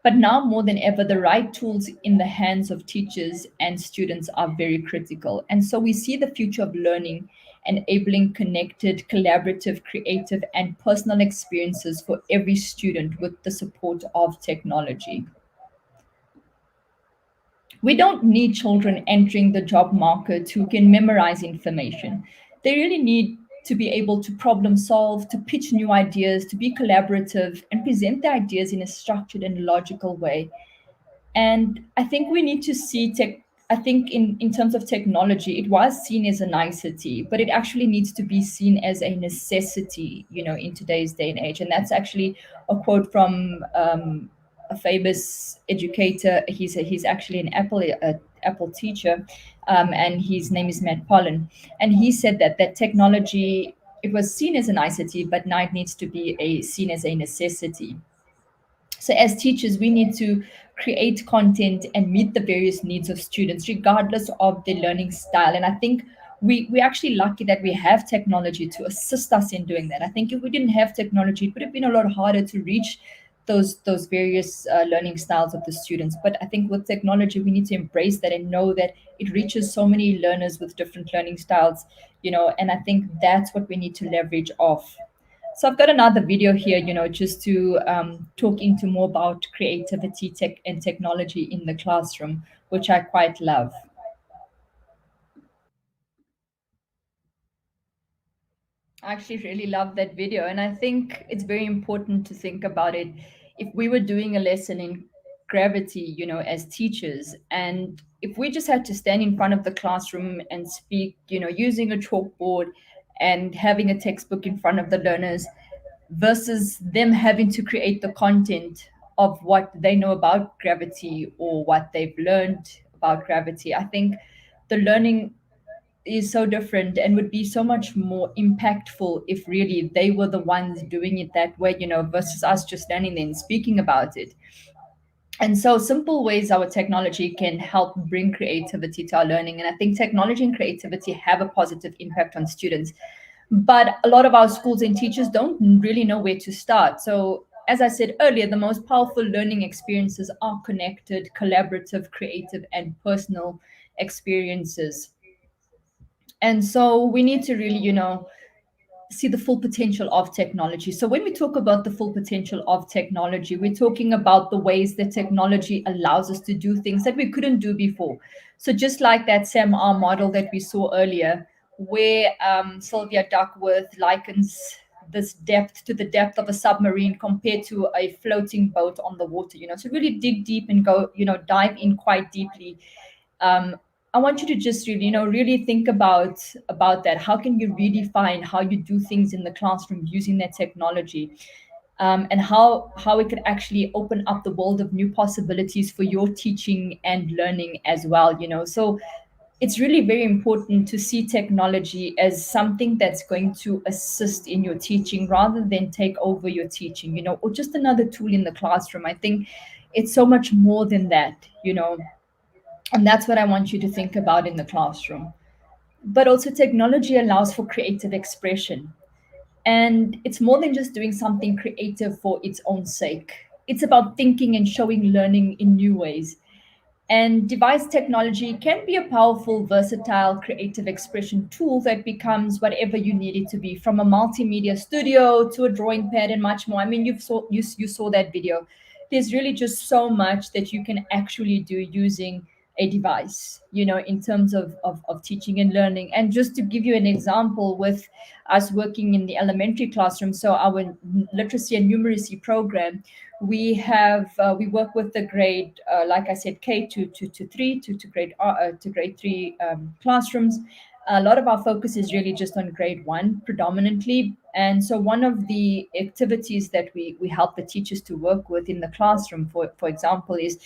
But now more than ever, the right tools in the hands of teachers and students are very critical. And so we see the future of learning enabling connected, collaborative, creative, and personal experiences for every student with the support of technology. We don't need children entering the job market who can memorize information. They really need to be able to problem solve, to pitch new ideas, to be collaborative, and present their ideas in a structured and logical way. And I think we need to see tech. I think in terms of technology, it was seen as a nicety, but it actually needs to be seen as a necessity, in today's day and age. And that's actually a quote from a famous educator. He's actually an Apple teacher, and his name is Matt Pollan. And he said that technology, it was seen as a nicety, but now it needs to be seen as a necessity. So, as teachers, we need to create content and meet the various needs of students, regardless of their learning style. And I think we're actually lucky that we have technology to assist us in doing that. I think if we didn't have technology, it would have been a lot harder to reach those various learning styles of the students. But I think with technology, we need to embrace that and know that it reaches so many learners with different learning styles, and I think that's what we need to leverage off. So I've got another video here, just to talk into more about creativity, tech, and technology in the classroom, which I quite love. I actually really love that video, and I think it's very important to think about it. If we were doing a lesson in gravity, as teachers, and if we just had to stand in front of the classroom and speak, using a chalkboard and having a textbook in front of the learners, versus them having to create the content of what they know about gravity or what they've learned about gravity, I think the learning is so different and would be so much more impactful if really they were the ones doing it that way, versus us just standing there and speaking about it. And so, simple ways our technology can help bring creativity to our learning. And I think technology and creativity have a positive impact on students. But a lot of our schools and teachers don't really know where to start. So, as I said earlier, the most powerful learning experiences are connected, collaborative, creative, and personal experiences. And so, we need to really, see the full potential of technology. So when we talk about the full potential of technology, we're talking about the ways that technology allows us to do things that we couldn't do before. So just like that SAMR model that we saw earlier, where Sylvia Duckworth likens this depth to the depth of a submarine compared to a floating boat on the water, so really dig deep and go, dive in quite deeply. I want you to just really, really think about that. How can you redefine how you do things in the classroom using that technology, and how it could actually open up the world of new possibilities for your teaching and learning as well. So it's really very important to see technology as something that's going to assist in your teaching rather than take over your teaching, or just another tool in the classroom. I think it's so much more than that. And that's what I want you to think about in the classroom. But also, technology allows for creative expression. And it's more than just doing something creative for its own sake. It's about thinking and showing learning in new ways. And device technology can be a powerful, versatile, creative expression tool that becomes whatever you need it to be, from a multimedia studio to a drawing pad and much more. I mean, you saw that video. There's really just so much that you can actually do using a device, in terms of teaching and learning. And just to give you an example, with us working in the elementary classroom, so our literacy and numeracy program, we work with the grade, like I said, K to 3 to grade 3 classrooms. A lot of our focus is really just on grade 1 predominantly. And so one of the activities that we help the teachers to work with in the classroom, for example, is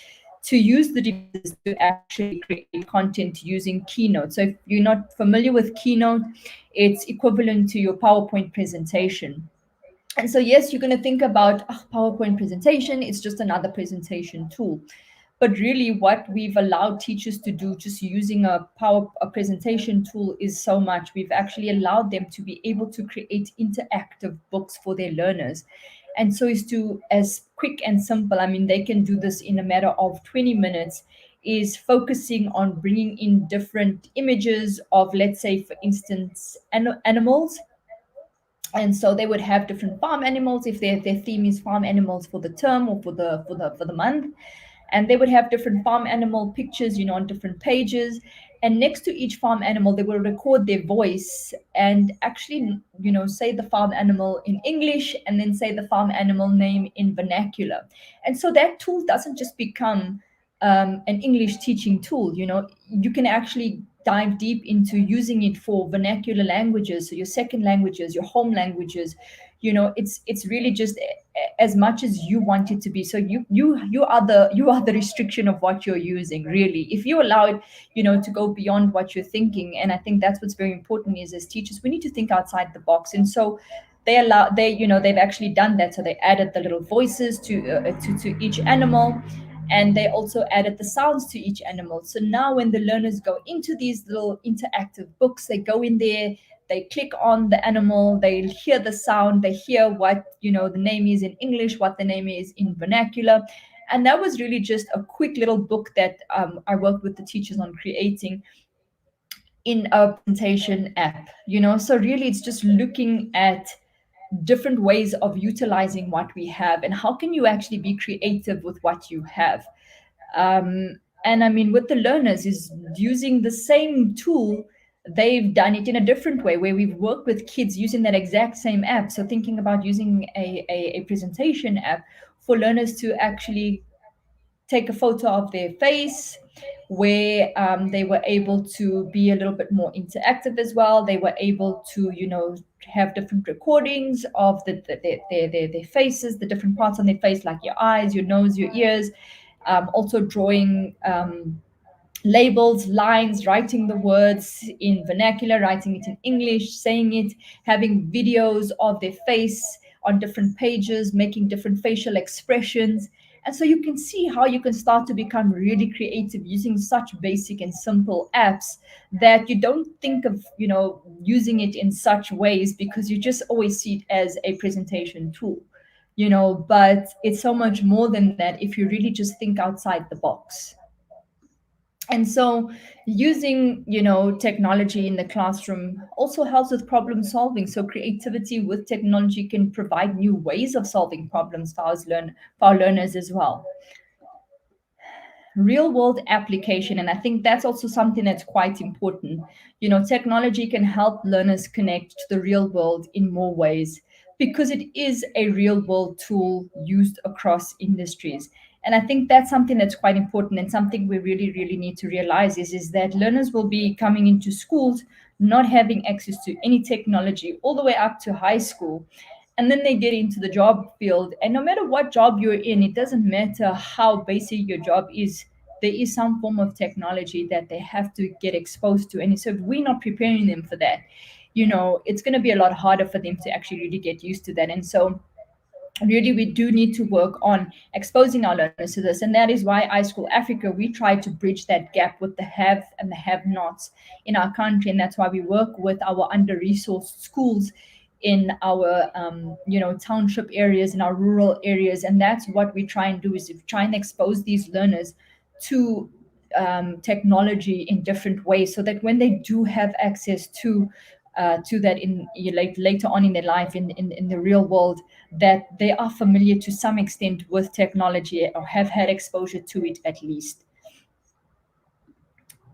to use the devices to actually create content using Keynote. So if you're not familiar with Keynote, it's equivalent to your PowerPoint presentation. And so, yes, you're going to think about PowerPoint presentation, it's just another presentation tool. But really, what we've allowed teachers to do just using a presentation tool is so much. We've actually allowed them to be able to create interactive books for their learners. And so as quick and simple, I mean, they can do this in a matter of 20 minutes, is focusing on bringing in different images of, let's say, for instance, animals. And so they would have different farm animals if their theme is farm animals for the term or for the month. And they would have different farm animal pictures, on different pages. And next to each farm animal, they will record their voice and actually, say the farm animal in English and then say the farm animal name in vernacular. And so that tool doesn't just become an English teaching tool. You can actually dive deep into using it for vernacular languages, so your second languages, your home languages. It's really just as much as you want it to be. So you are the restriction of what you're using, really. If you allow it, to go beyond what you're thinking. And I think that's what's very important, is as teachers we need to think outside the box. And so they've actually done that. So they added the little voices to each animal, and they also added the sounds to each animal. So now when the learners go into these little interactive books, they go in there, they click on the animal, they hear the sound, they hear what the name is in English, what the name is in vernacular. And that was really just a quick little book that I worked with the teachers on creating in a presentation app. So really it's just looking at different ways of utilizing what we have, and how can you actually be creative with what you have. And I mean, with the learners, is using the same tool. They've done it in a different way, where we've worked with kids using that exact same app. So thinking about using a presentation app for learners to actually take a photo of their face, where they were able to be a little bit more interactive as well. They were able to, have different recordings of their faces, the different parts on their face, like your eyes, your nose, your ears. Also drawing labels, lines, writing the words in vernacular, writing it in English, saying it, having videos of their face on different pages, making different facial expressions. And so you can see how you can start to become really creative using such basic and simple apps, that you don't think of, using it in such ways, because you just always see it as a presentation tool. But it's so much more than that if you really just think outside the box. And so using, technology in the classroom also helps with problem solving. So creativity with technology can provide new ways of solving problems for our learners as well. Real world application, and I think that's also something that's quite important. Technology can help learners connect to the real world in more ways, because it is a real world tool used across industries. And I think that's something that's quite important, and something we really, really need to realize is that learners will be coming into schools not having access to any technology all the way up to high school. And then they get into the job field. And no matter what job you're in, it doesn't matter how basic your job is, there is some form of technology that they have to get exposed to. And so if we're not preparing them for that, it's going to be a lot harder for them to actually really get used to that. And so really we do need to work on exposing our learners to this. And that is why iSchoolAfrica, we try to bridge that gap with the have and the have-nots in our country. And that's why we work with our under-resourced schools in our township areas, in our rural areas. And that's what we try and do, is try and expose these learners to technology in different ways, so that when they do have access to that in later on in their life, in the real world, that they are familiar to some extent with technology, or have had exposure to it at least.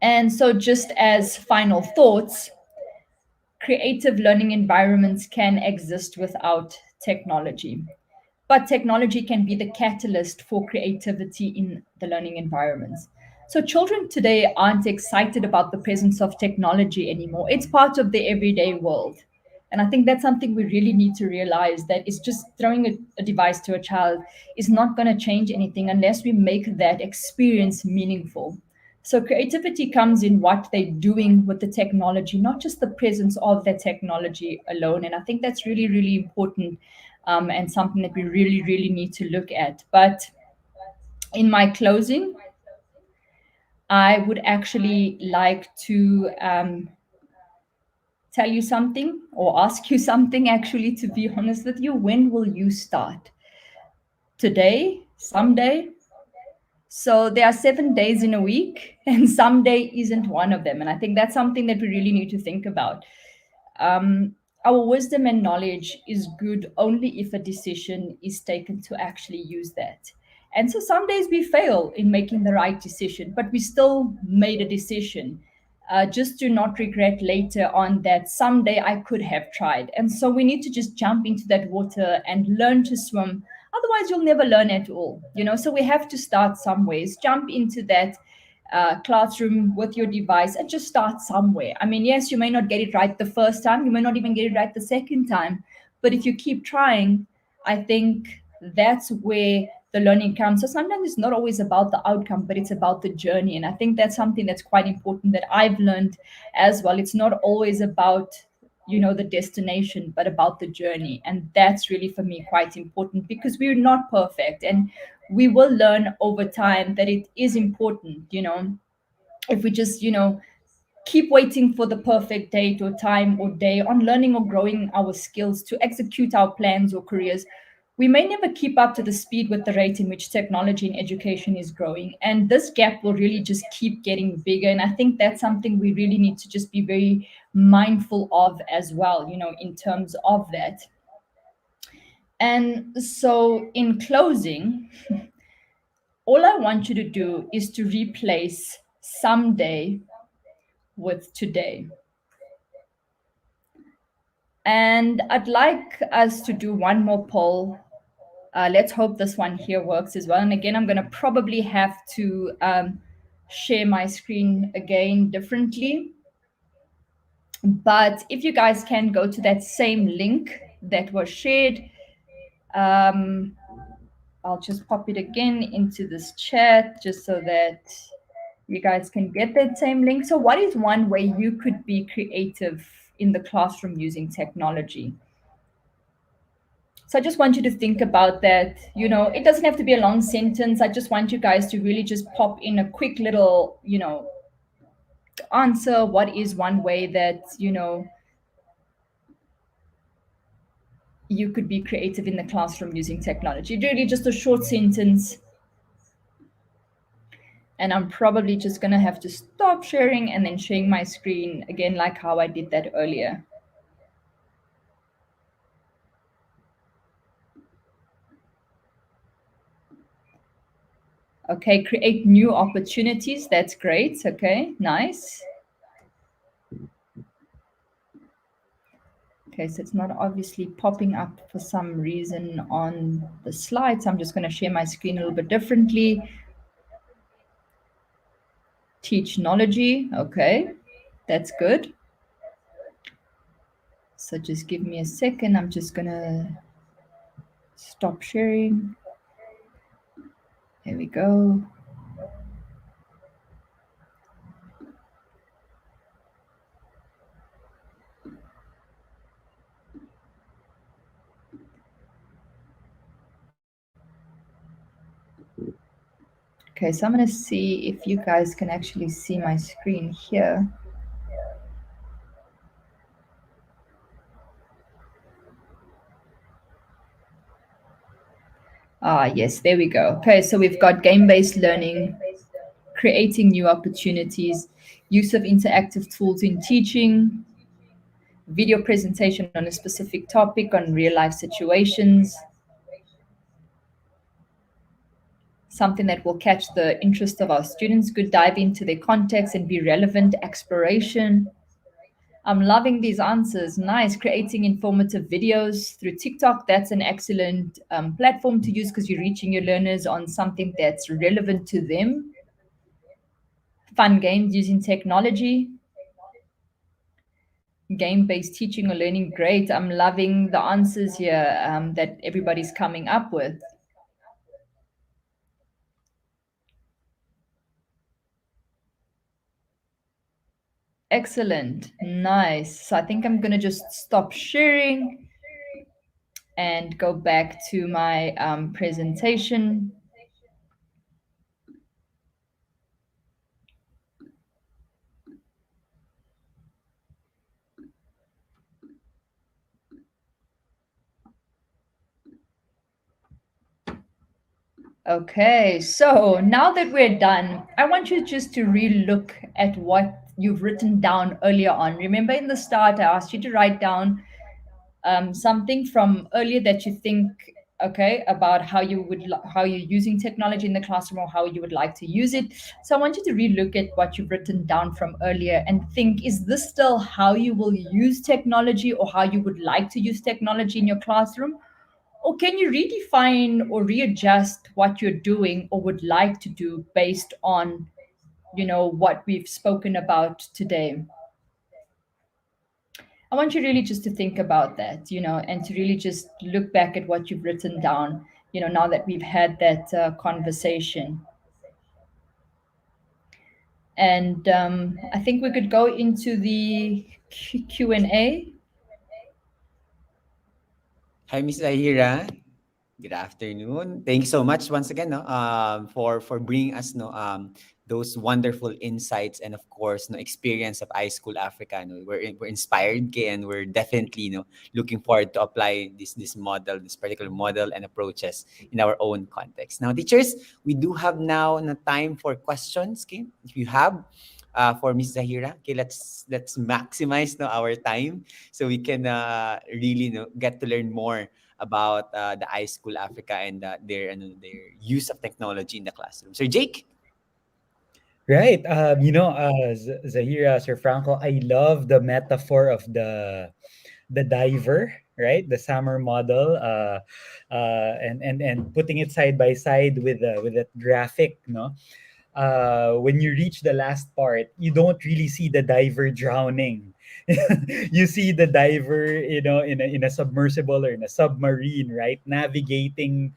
And so just as final thoughts, creative learning environments can exist without technology, but technology can be the catalyst for creativity in the learning environments. So children today aren't excited about the presence of technology anymore. It's part of their everyday world. And I think that's something we really need to realize, that it's just throwing a device to a child is not going to change anything unless we make that experience meaningful. So creativity comes in what they're doing with the technology, not just the presence of that technology alone. And I think that's really, really important, and something that we really, really need to look at. But in my closing, I would actually like to tell you something, or ask you something, actually, to be honest with you. When will you start? Today? Someday? So there are 7 days in a week, and someday isn't one of them. And I think that's something that we really need to think about. Our wisdom and knowledge is good only if a decision is taken to actually use that. And so some days we fail in making the right decision, but we still made a decision. Just to not regret later on that someday I could have tried. And so we need to just jump into that water and learn to swim. Otherwise, you'll never learn at all. So we have to start some ways, jump into that classroom with your device and just start somewhere. I mean, yes, you may not get it right the first time, you may not even get it right the second time, but if you keep trying, I think that's where the learning comes. So sometimes it's not always about the outcome, but it's about the journey. And I think that's something that's quite important that I've learned as well. It's not always about the destination, but about the journey. And that's really for me quite important, because we're not perfect, and we will learn over time that it is important. If we just keep waiting for the perfect date or time or day on learning or growing our skills to execute our plans or careers, we may never keep up to the speed with the rate in which technology and education is growing. And this gap will really just keep getting bigger. And I think that's something we really need to just be very mindful of as well, in terms of that. And so, in closing, all I want you to do is to replace someday with today. And I'd like us to do one more poll. Let's hope this one here works as well. And again, I'm going to probably have to share my screen again differently. But if you guys can go to that same link that was shared, I'll just pop it again into this chat just so that you guys can get that same link. So what is one way you could be creative in the classroom using technology? So I just want you to think about that. It doesn't have to be a long sentence. I just want you guys to really just pop in a quick little, answer. What is one way that, you could be creative in the classroom using technology? Really just a short sentence. And I'm probably just going to have to stop sharing and then sharing my screen again, like how I did that earlier. Okay, create new opportunities. That's great. Okay, nice. Okay, so it's not obviously popping up for some reason on the slides. I'm just going to share my screen a little bit differently. Teachnology. Okay, that's good. So just give me a second. I'm just going to stop sharing. There we go. Okay, so I'm going to see if you guys can actually see my screen here. Yes, there we go. Okay, so we've got game-based learning, creating new opportunities, use of interactive tools in teaching, video presentation on a specific topic on real-life situations, something that will catch the interest of our students, could dive into their context and be relevant, exploration. I'm loving these answers. Nice. Creating informative videos through TikTok. That's an excellent platform to use because you're reaching your learners on something that's relevant to them. Fun games using technology. Game-based teaching or learning. Great. I'm loving the answers here that everybody's coming up with. Excellent. Nice. So I think I'm going to just stop sharing and go back to my presentation. Okay, so now that we're done, I want you just to re-look at what you've written down earlier on. Remember in the start, I asked you to write down something from earlier that you think, okay, about how you're using technology in the classroom or how you would like to use it. So I want you to re-look at what you've written down from earlier and think, is this still how you will use technology or how you would like to use technology in your classroom? Or can you redefine or readjust what you're doing or would like to do based on what we've spoken about today. I want you really just to think about that, and to really just look back at what you've written down, now that we've had that conversation. And I think we could go into the Q&A.
Hi, Miss Zahira. Good afternoon. Thank you so much once again, no, for bringing us, no, those wonderful insights and of course, no, experience of iSchool Africa. No, we're inspired, okay, and we're definitely, looking forward to apply this model, this particular model and approaches in our own context. Now, teachers, we do have now na time for questions. Okay, if you have. For Miss Zahira, okay, let's maximize, no, our time so we can really, get to learn more about the iSchool Africa and their use of technology in the classroom. Sir Jake?
Right. Zahira, Sir Franco, I love the metaphor of the diver, right? The SAMR model, and putting it side by side with that graphic, no? When you reach the last part, you don't really see the diver drowning. You see the diver, in a submersible or in a submarine, right? Navigating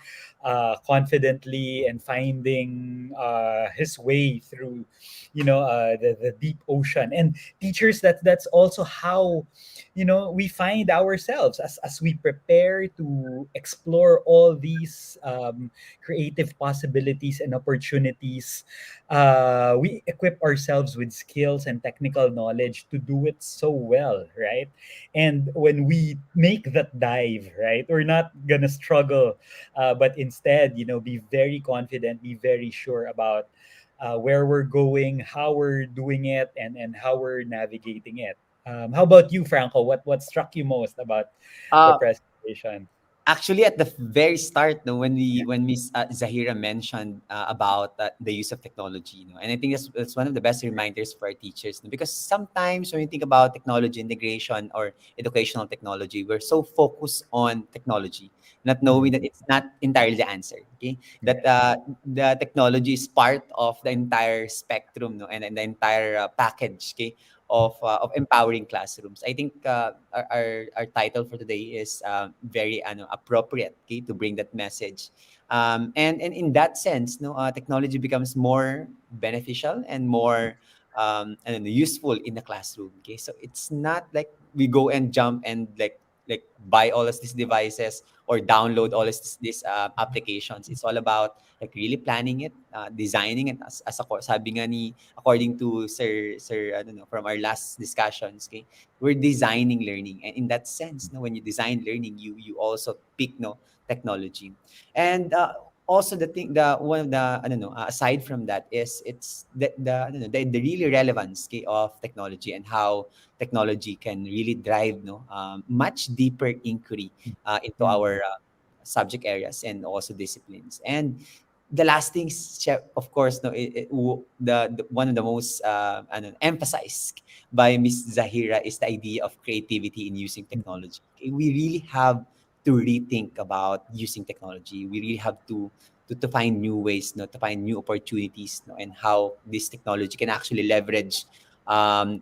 confidently and finding his way through, the deep ocean. And teachers, that's also how, we find ourselves as we prepare to explore all these creative possibilities and opportunities. We equip ourselves with skills and technical knowledge to do it so well, right? And when we make that dive, right, we're not gonna struggle, but instead, be very confident, be very sure about where we're going, how we're doing it, and how we're navigating it. How about you, Franco? What struck you most about the
Uh,
presentation?
Actually, at the very start, no, when Miss Zahira mentioned about the use of technology, and I think that's one of the best reminders for our teachers, no, because sometimes when we think about technology integration or educational technology, we're so focused on technology, not knowing that it's not entirely the answer. Okay, that the technology is part of the entire spectrum, no, and the entire package. Okay, of empowering classrooms. I think our title for today is very appropriate, okay, to bring that message. And in that sense, no, technology becomes more beneficial and more useful in the classroom. Okay, so it's not like we go and jump and like buy all of these devices or download all of these applications. It's all about like really planning it, designing it as a course. Sabi nga ni, according to Sir, I don't know, from our last discussions, okay, we're designing learning, and in that sense, no, when you design learning, you also pick, no, technology, and also the thing, the one of the I don't know, aside from that is it's the I don't know, the really relevance, okay, of technology and how technology can really drive, no, much deeper inquiry into
Mm.
our subject areas and also disciplines. And the last thing, of course, no, the one of the most emphasized by Miss Zahira is the idea of creativity in using technology. Okay, we really have to rethink about using technology. We really have to find new ways, no, to find new opportunities, no, and how this technology can actually leverage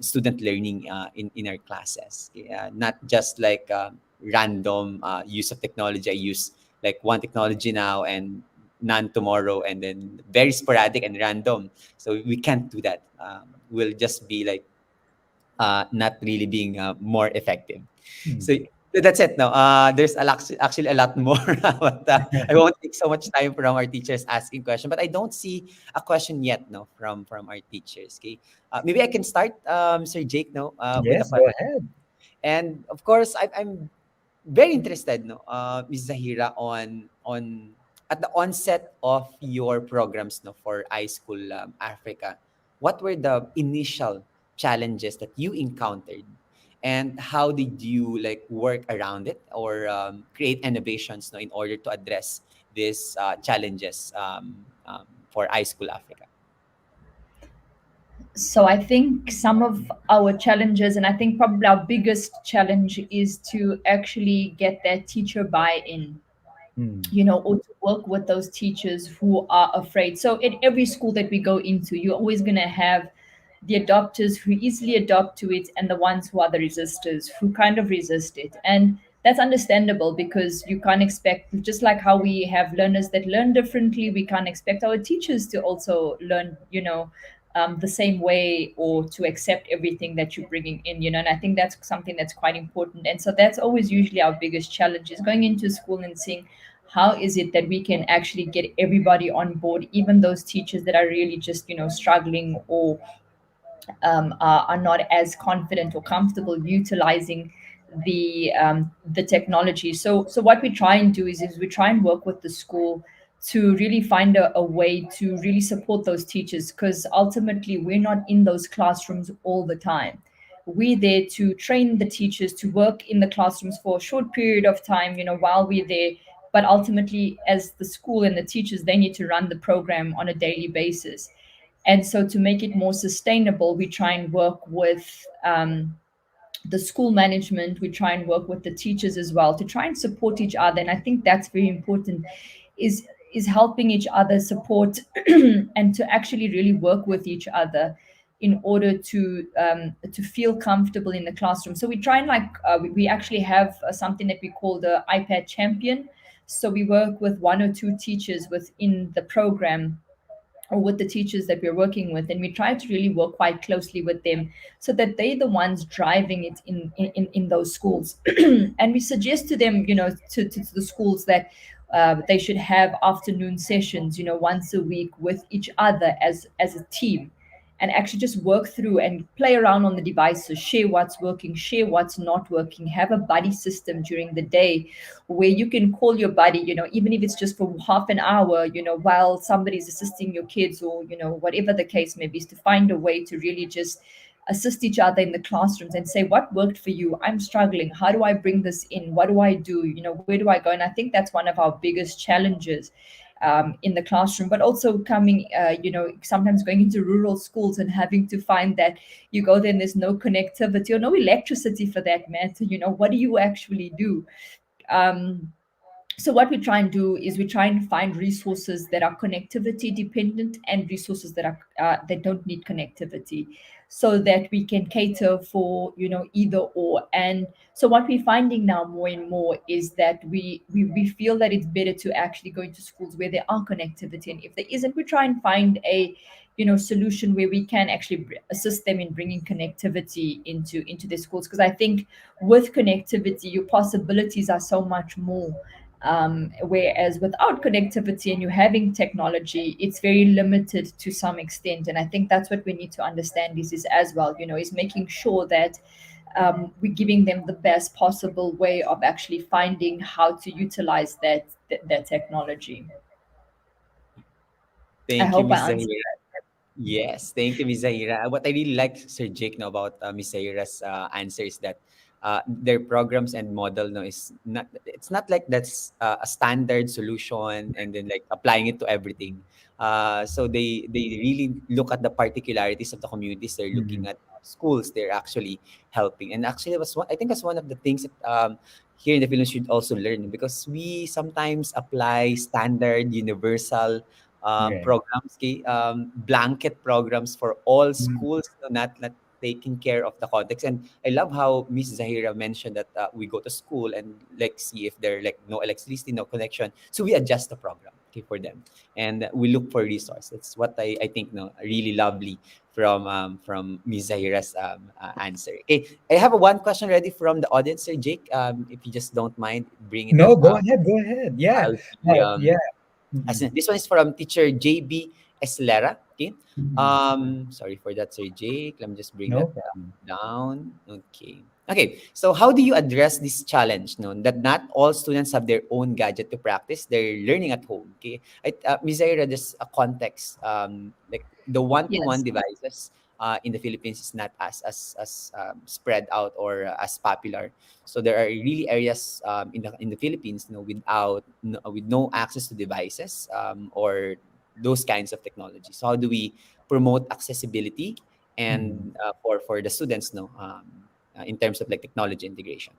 student learning in our classes. Yeah, not just like random use of technology. I use like one technology now and none tomorrow, and then very sporadic and random. So we can't do that. We'll just be like not really being more effective.
Mm.
So that's it. Now, there's actually a lot more, but I won't take so much time from our teachers asking questions. But I don't see a question yet, no, from our teachers. Okay, maybe I can start, Sir Jake, no, with a
Yes, go
question.
ahead.
And of course, I'm very interested, no, Ms. Zahira, on at the onset of your programs, no, for iSchool Africa. What were the initial challenges that you encountered, and how did you like work around it or create innovations, no, in order to address these challenges for iSchool Africa?
So I think some of our challenges, and I think probably our biggest challenge, is to actually get that teacher buy-in.
Mm.
or to work with those teachers who are afraid. So in every school that we go into, you're always going to have the adopters who easily adopt to it and the ones who are the resistors who kind of resist it. And that's understandable because you can't expect, just like how we have learners that learn differently, we can't expect our teachers to also learn, the same way or to accept everything that you're bringing in. And I think that's something that's quite important. And so that's always usually our biggest challenge is going into school and seeing how is it that we can actually get everybody on board, even those teachers that are really just struggling or are not as confident or comfortable utilizing the technology. So what we try and do is we try and work with the school to really find a way to really support those teachers, because ultimately we're not in those classrooms all the time. We're there to train the teachers to work in the classrooms for a short period of time, while we're there. But ultimately, as the school and the teachers, they need to run the program on a daily basis. And so, to make it more sustainable, we try and work with the school management. We try and work with the teachers as well to try and support each other. And I think that's very important. Is helping each other support and to actually really work with each other in order to feel comfortable in the classroom. So we try and we actually have something that we call the iPad champion. So we work with one or two teachers within the program or with the teachers that we're working with, and we try to really work quite closely with them so that they're the ones driving it in those schools. And we suggest to them, to the schools that they should have afternoon sessions, once a week with each other as a team, and actually just work through and play around on the devices, share what's working, share what's not working, have a buddy system during the day where you can call your buddy, even if it's just for half an hour, while somebody's assisting your kids, or, whatever the case may be, is to find a way to really just assist each other in the classrooms and say, what worked for you? I'm struggling. How do I bring this in? What do I do? Where do I go? And I think that's one of our biggest challenges in the classroom, but also coming, sometimes going into rural schools and having to find that you go there and there's no connectivity or no electricity for that matter. What do you actually do? Um, so what we try and do is we try and find resources that are connectivity dependent and resources that are that don't need connectivity, so that we can cater for either or. And so what we're finding now more and more is that we feel that it's better to actually go into schools where there are connectivity, and if there isn't, we try and find a solution where we can actually assist them in bringing connectivity into the schools, because I think with connectivity your possibilities are so much more, whereas without connectivity and you having technology, it's very limited to some extent. And I think that's what we need to understand is as well, is making sure that we're giving them the best possible way of actually finding how to utilize that technology. I
Thank you,
hope
Miss
I answered.
Zahira. Yes, thank you, Miss Zahira. What I really like, Sir Jake, know about Miss Zahira's answer is that their programs and model, no, is not. It's not like that's a standard solution and then like applying it to everything. So they really look at the particularities of the communities they're looking
Mhm.
at, schools they're actually helping. And actually, I think that's one of the things that here in the Philippines should also learn, because we sometimes apply standard universal
Right.
programs, okay, blanket programs for all
Mm.
schools, no, not taking care of the context. And I love how Miss Zahira mentioned that we go to school and like see if there like no electricity, no connection, so we adjust the program, okay, for them, and we look for resources. That's what I think, no, really lovely from Miss Zahira's answer. Okay, I have a one question ready from the audience, Sir Jake. If you just don't mind bringing
No,
that
go
up,
ahead. Go ahead. Yeah.
I'll be
Yeah. Mhm.
this one is from teacher JB Eslera. Okay. Sorry for that, Sir Jake. Let me just bring
No
that
problem.
down. Okay. Okay. So how do you address this challenge? No, that not all students have their own gadget to practice their learning at home. Okay. Ms. Zaira, just a context. Like the one-to-one
Yes.
devices in the Philippines is not as spread out or as popular. So there are really areas in the Philippines, with no access to devices or those kinds of technology. So how do we promote accessibility
Mhm.
and for the students, in terms of like technology integration?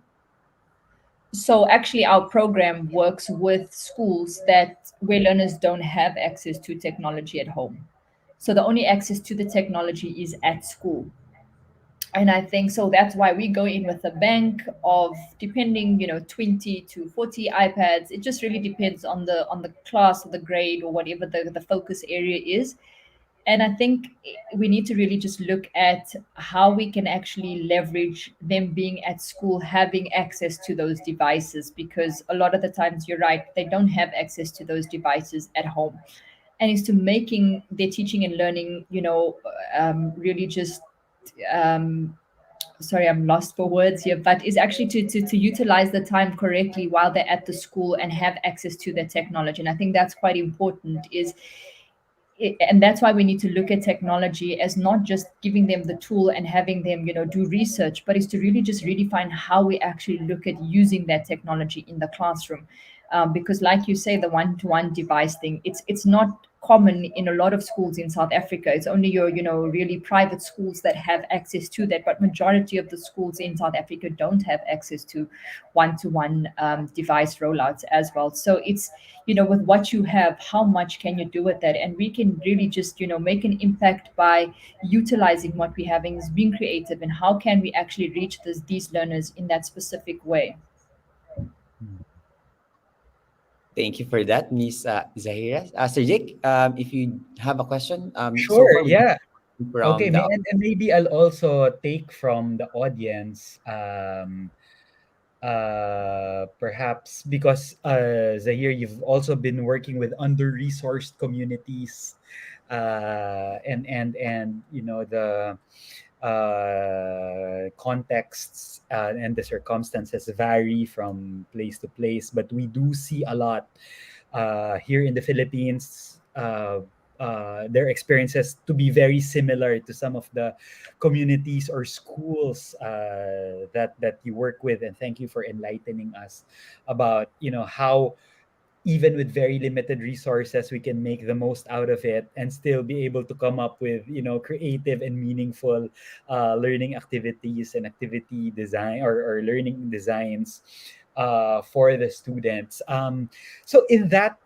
So actually our program works with schools that where learners don't have access to technology at home. So the only access to the technology is at school. And I think so that's why we go in with a bank of, depending, 20 to 40 iPads. It just really depends on the class or the grade or whatever the focus area is. And I think we need to really just look at how we can actually leverage them being at school, having access to those devices, because a lot of the times you're right, they don't have access to those devices at home. And it's to making their teaching and learning, really just um, sorry, I'm lost for words here, but is actually to utilize the time correctly while they're at the school and have access to their technology. And I think that's quite important. And that's why we need to look at technology as not just giving them the tool and having them, do research, but is to really just redefine how we actually look at using that technology in the classroom. Because like you say, the one-to-one device thing, it's not common in a lot of schools in South Africa. It's only your, really private schools that have access to that, but majority of the schools in South Africa don't have access to one-to-one device rollouts as well. So it's, with what you have, how much can you do with that? And we can really just, make an impact by utilizing what we have and is being creative, and how can we actually reach these learners in that specific way.
Thank you for that, Miss Zahira. Sir Jake, if you have a question, so
Sure,
far we
yeah. Okay,
from the
and maybe I'll also take from the audience, perhaps because Zahir, you've also been working with under-resourced communities, and the contexts and the circumstances vary from place to place, but we do see a lot here in the Philippines. Their experiences to be very similar to some of the communities or schools that you work with, and thank you for enlightening us about how even with very limited resources we can make the most out of it and still be able to come up with creative and meaningful learning activities and activity design or learning designs for the students. So in that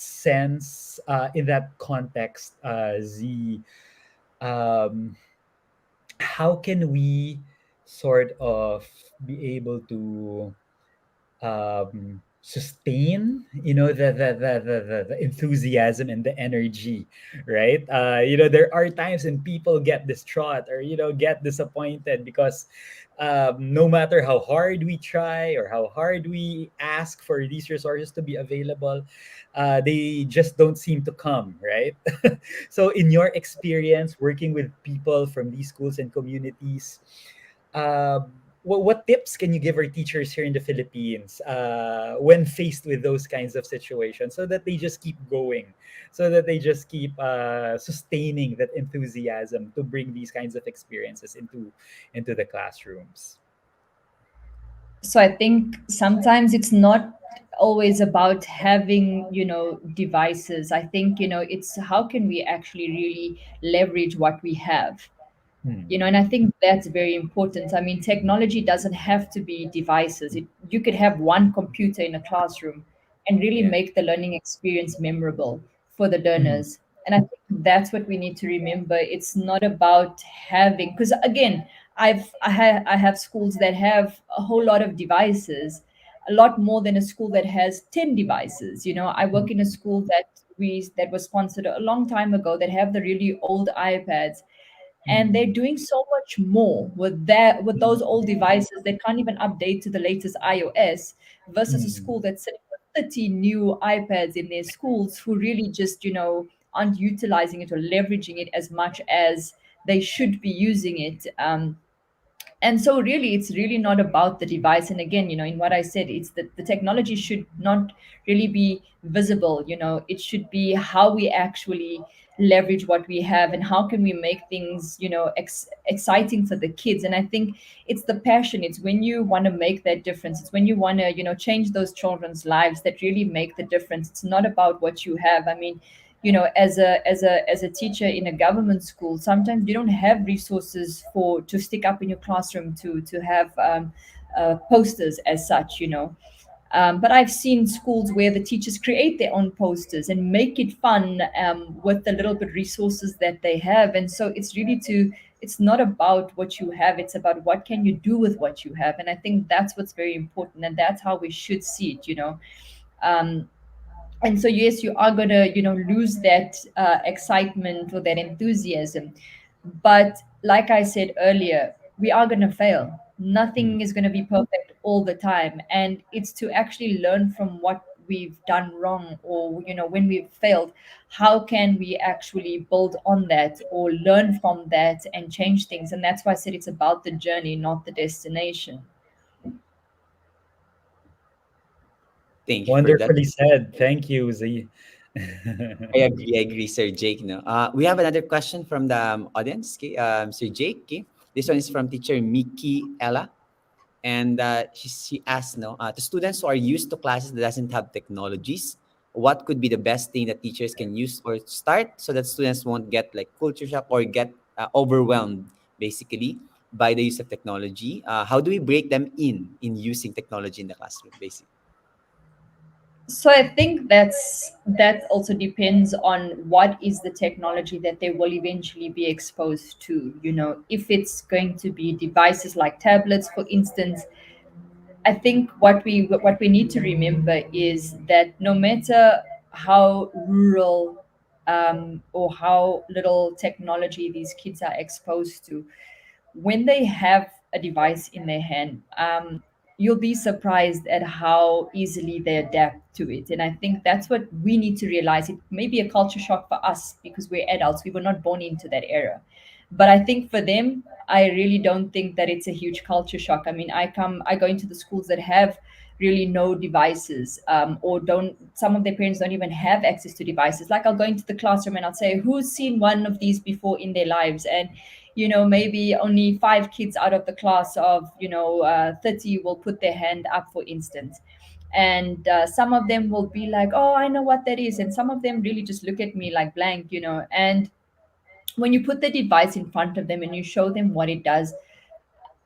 sense, in that context, Z, um, how can we sort of be able to sustain the enthusiasm and the energy, right? There are times when people get distraught or get disappointed because no matter how hard we try or how hard we ask for these resources to be available, they just don't seem to come, right? So in your experience working with people from these schools and communities, what tips can you give our teachers here in the Philippines when faced with those kinds of situations, so that they just keep going, so that they just keep sustaining that enthusiasm to bring these kinds of experiences into the classrooms?
So I think sometimes it's not always about having, devices. I think, it's how can we actually really leverage what we have.
Hmm.
And I think that's very important. I mean, technology doesn't have to be devices. You could have one computer in a classroom and really
Yeah.
make the learning experience memorable for the
Hmm.
learners. And I think that's what we need to remember. It's not about having, because again, I have schools that have a whole lot of devices, a lot more than a school that has 10 devices. I work in a school that was sponsored a long time ago, that have the really old iPads, and they're
Hmm.
doing so much more with those
Hmm.
old devices that can't even update to the latest iOS, versus a
Hmm.
school that's sitting with 30 new iPads in their schools, who really just aren't utilizing it or leveraging it as much as they should be using it. And so really it's really not about the device. And again, in what I said, it's that the technology should not really be visible. It should be how we actually leverage what we have, and how can we make things exciting for the kids. And I think it's the passion, it's when you want to make that difference, it's when you want to change those children's lives, that really make the difference. It's not about what you have. I mean, as a teacher in a government school, sometimes you don't have resources for to stick up in your classroom to have posters as such, but I've seen schools where the teachers create their own posters and make it fun, with the little bit resources that they have. And so it's not about what you have, it's about what can you do with what you have. And I think that's what's very important, and that's how we should see it. Um, and so yes, you are going to lose that excitement or that enthusiasm, but like I said earlier, we are going to fail. Nothing is going to be perfect all the time, and it's to actually learn from what we've done wrong, or when we've failed, how can we actually build on that or learn from that and change things. And that's why I said it's about the journey, not the destination.
Thank you for that.
Wonderfully said. Thank you, Z.
I agree, Sir Jake. No, we have another question from the audience. Okay? Sir Jake. Okay? This one is from teacher Mickey Ella, and she asked, no, to students who are used to classes that doesn't have technologies, what could be the best thing that teachers can use or start so that students won't get like culture shock or get overwhelmed, basically, by the use of technology? How do we break them in using technology in the classroom, basically?
So I think that also depends on what is the technology that they will eventually be exposed to. If it's going to be devices like tablets, for instance, I think what we need to remember is that no matter how rural, or how little technology these kids are exposed to, when they have a device in their hand, you'll be surprised at how easily they adapt to it. And I think that's what we need to realize. It may be a culture shock for us because we're adults, we were not born into that era. But I think for them, I really don't think that it's a huge culture shock. I mean, I go into the schools that have really no devices, or don't some of their parents don't even have access to devices. Like, I'll go into the classroom and I'll say, who's seen one of these before in their lives? And maybe only 5 kids out of the class of 30 will put their hand up, for instance. And some of them will be like, oh, I know what that is. And some of them really just look at me like blank. And when you put the device in front of them and you show them what it does,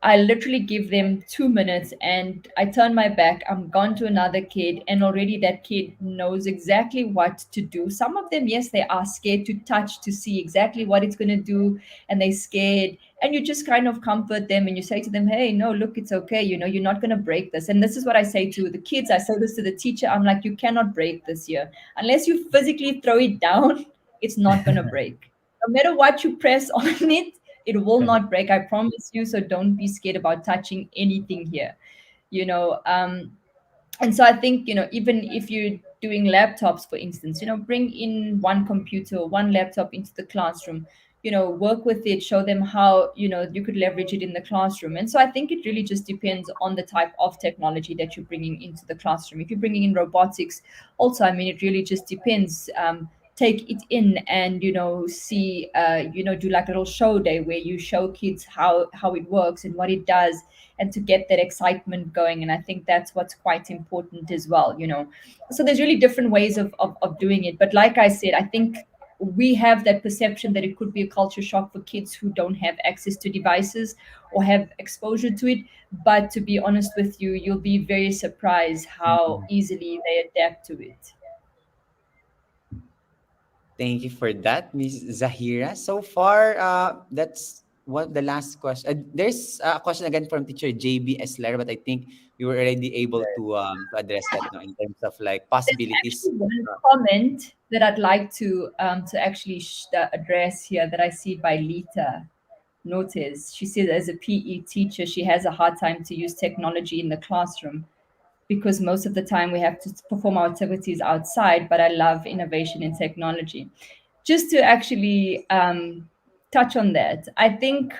I literally give them 2 minutes and I turn my back. I'm gone to another kid, and already that kid knows exactly what to do. Some of them, yes, they are scared to touch to see exactly what it's going to do, and they're scared. And you just kind of comfort them and you say to them, hey, no, look, it's okay. You're not going to break this. And this is what I say to the kids. I say this to the teacher. I'm like, you cannot break this here. Unless you physically throw it down, it's not going to break. No matter what you press on it, it will not break, I promise you. So don't be scared about touching anything here. you know um and so I think, even if you're doing laptops, for instance, bring in one computer or one laptop into the classroom, work with it, show them how, you could leverage it in the classroom. And so I think it really just depends on the type of technology that you're bringing into the classroom. If you're bringing in robotics, also, I mean, it really just depends. Take it in and, see, do like a little show day where you show kids how it works and what it does, and to get that excitement going. And I think that's what's quite important as well. So there's really different ways of doing it. But like I said, I think we have that perception that it could be a culture shock for kids who don't have access to devices or have exposure to it. But to be honest with you, you'll be very surprised how easily they adapt to it.
Thank you for that, Miss Zahira. So far, that's what the last question. There's a question again from teacher JB Esler, but I think we were already able to address that now in terms of like
There's
possibilities.
actually one comment that I'd like to actually address here that I see by Lita Notice. She says, as a PE teacher, she has a hard time to use technology in the classroom because most of the time we have to perform our activities outside. But I love innovation in technology. Just to actually touch on that, I think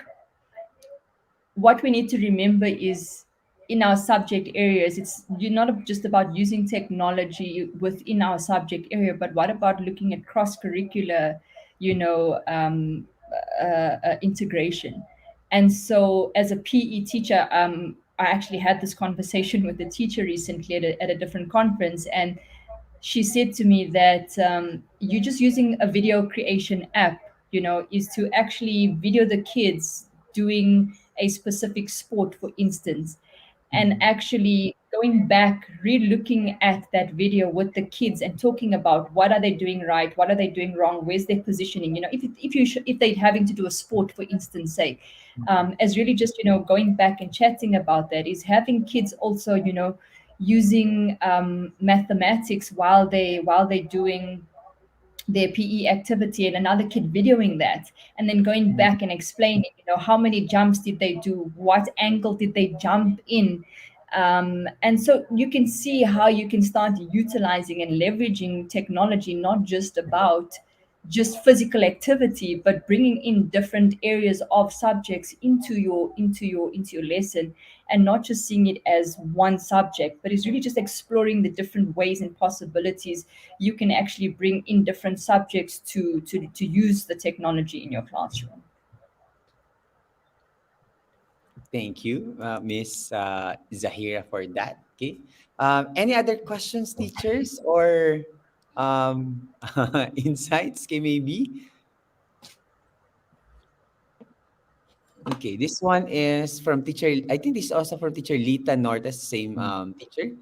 what we need to remember is, in our subject areas, it's you're not just about using technology within our subject area, but what about looking at cross curricular, integration. And so as a PE teacher, I actually had this conversation with a teacher recently at a different conference, and she said to me that you just using a video creation app, is to actually video the kids doing a specific sport, for instance. and actually going back, re-looking at that video with the kids and talking about what are they doing right, what are they doing wrong, where's their positioning. If they're having to do a sport, for instance, say, as really just going back and chatting about that, is having kids also using mathematics while they're doing their PE activity, and another kid videoing that, and then going back and explaining, how many jumps did they do, what angle did they jump in. And so you can see how you can start utilizing and leveraging technology, not just about just physical activity, but bringing in different areas of subjects into your lesson, and not just seeing it as one subject, but it's really just exploring the different ways and possibilities you can actually bring in different subjects to use the technology in your classroom.
Thank you, Miss Zahira, for that. Okay. Any other questions, teachers, or insights? Okay, maybe. Okay, this one is from teacher. I think this is also from teacher Lita Nortes, same teacher.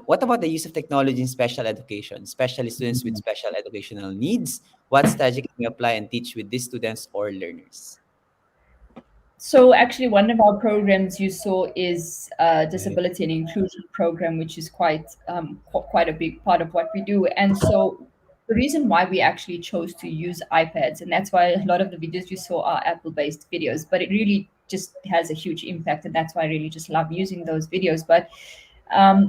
What about the use of technology in special education, especially students with special educational needs? What strategy can we apply and teach with these students or learners?
So actually, one of our programs you saw is
Right.
disability and inclusion program, which is quite a big part of what we do. And so the reason why we actually chose to use iPads, and that's why a lot of the videos you saw are Apple-based videos, but it really just has a huge impact, and that's why I really just love using those videos. But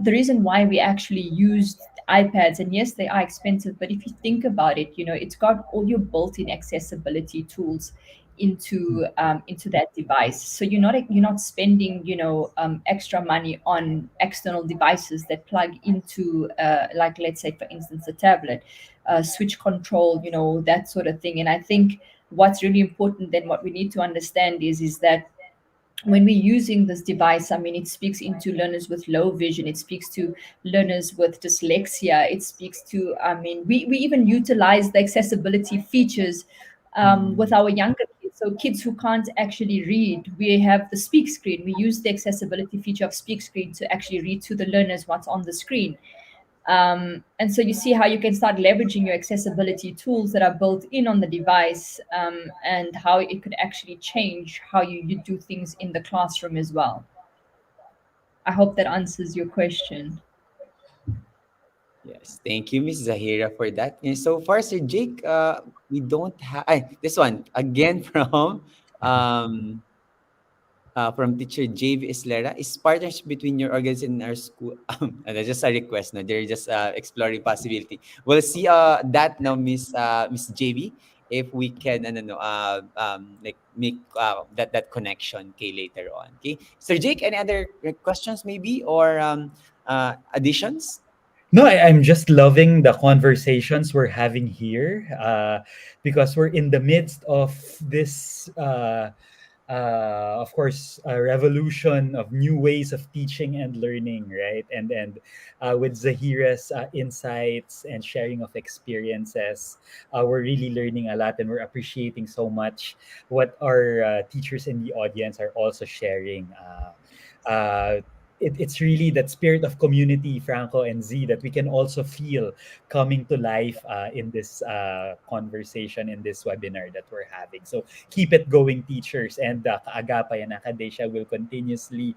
the reason why we actually used iPads, and yes, they are expensive, but if you think about it, it's got all your built-in accessibility tools into that device. So you're not spending extra money on external devices that plug into like, let's say, for instance, a tablet, switch control, that sort of thing. And I think what's really important then, what we need to understand is that when we're using this device, I mean, it speaks into learners with low vision, it speaks to learners with dyslexia, it speaks to, I mean, we even utilize the accessibility features with our younger kids. So kids who can't actually read, we have the speak screen. We use the accessibility feature of speak screen to actually read to the learners what's on the screen. And so you see how you can start leveraging your accessibility tools that are built in on the device, and how it could actually change how you do things in the classroom as well. I hope that answers your question.
Yes, thank you, Miss Zahira, for that. And so far, Sir Jake, we don't have this one again from teacher JV Islera. Is partnership between your organization and our school? And that's just a request. No, they're just exploring possibility. We'll see that now, Miss JV, if we can like make that connection, okay, later on. Okay, Sir Jake, any other questions maybe, or additions?
No, I'm just loving the conversations we're having here, because we're in the midst of this, of course, a revolution of new ways of teaching and learning, right? And with Zahira's insights and sharing of experiences, we're really learning a lot, and we're appreciating so much what our teachers in the audience are also sharing. It's really that spirit of community, Franco and Z, that we can also feel coming to life in this conversation, in this webinar that we're having. So keep it going, teachers, and Kaagapay and Akadesia will continuously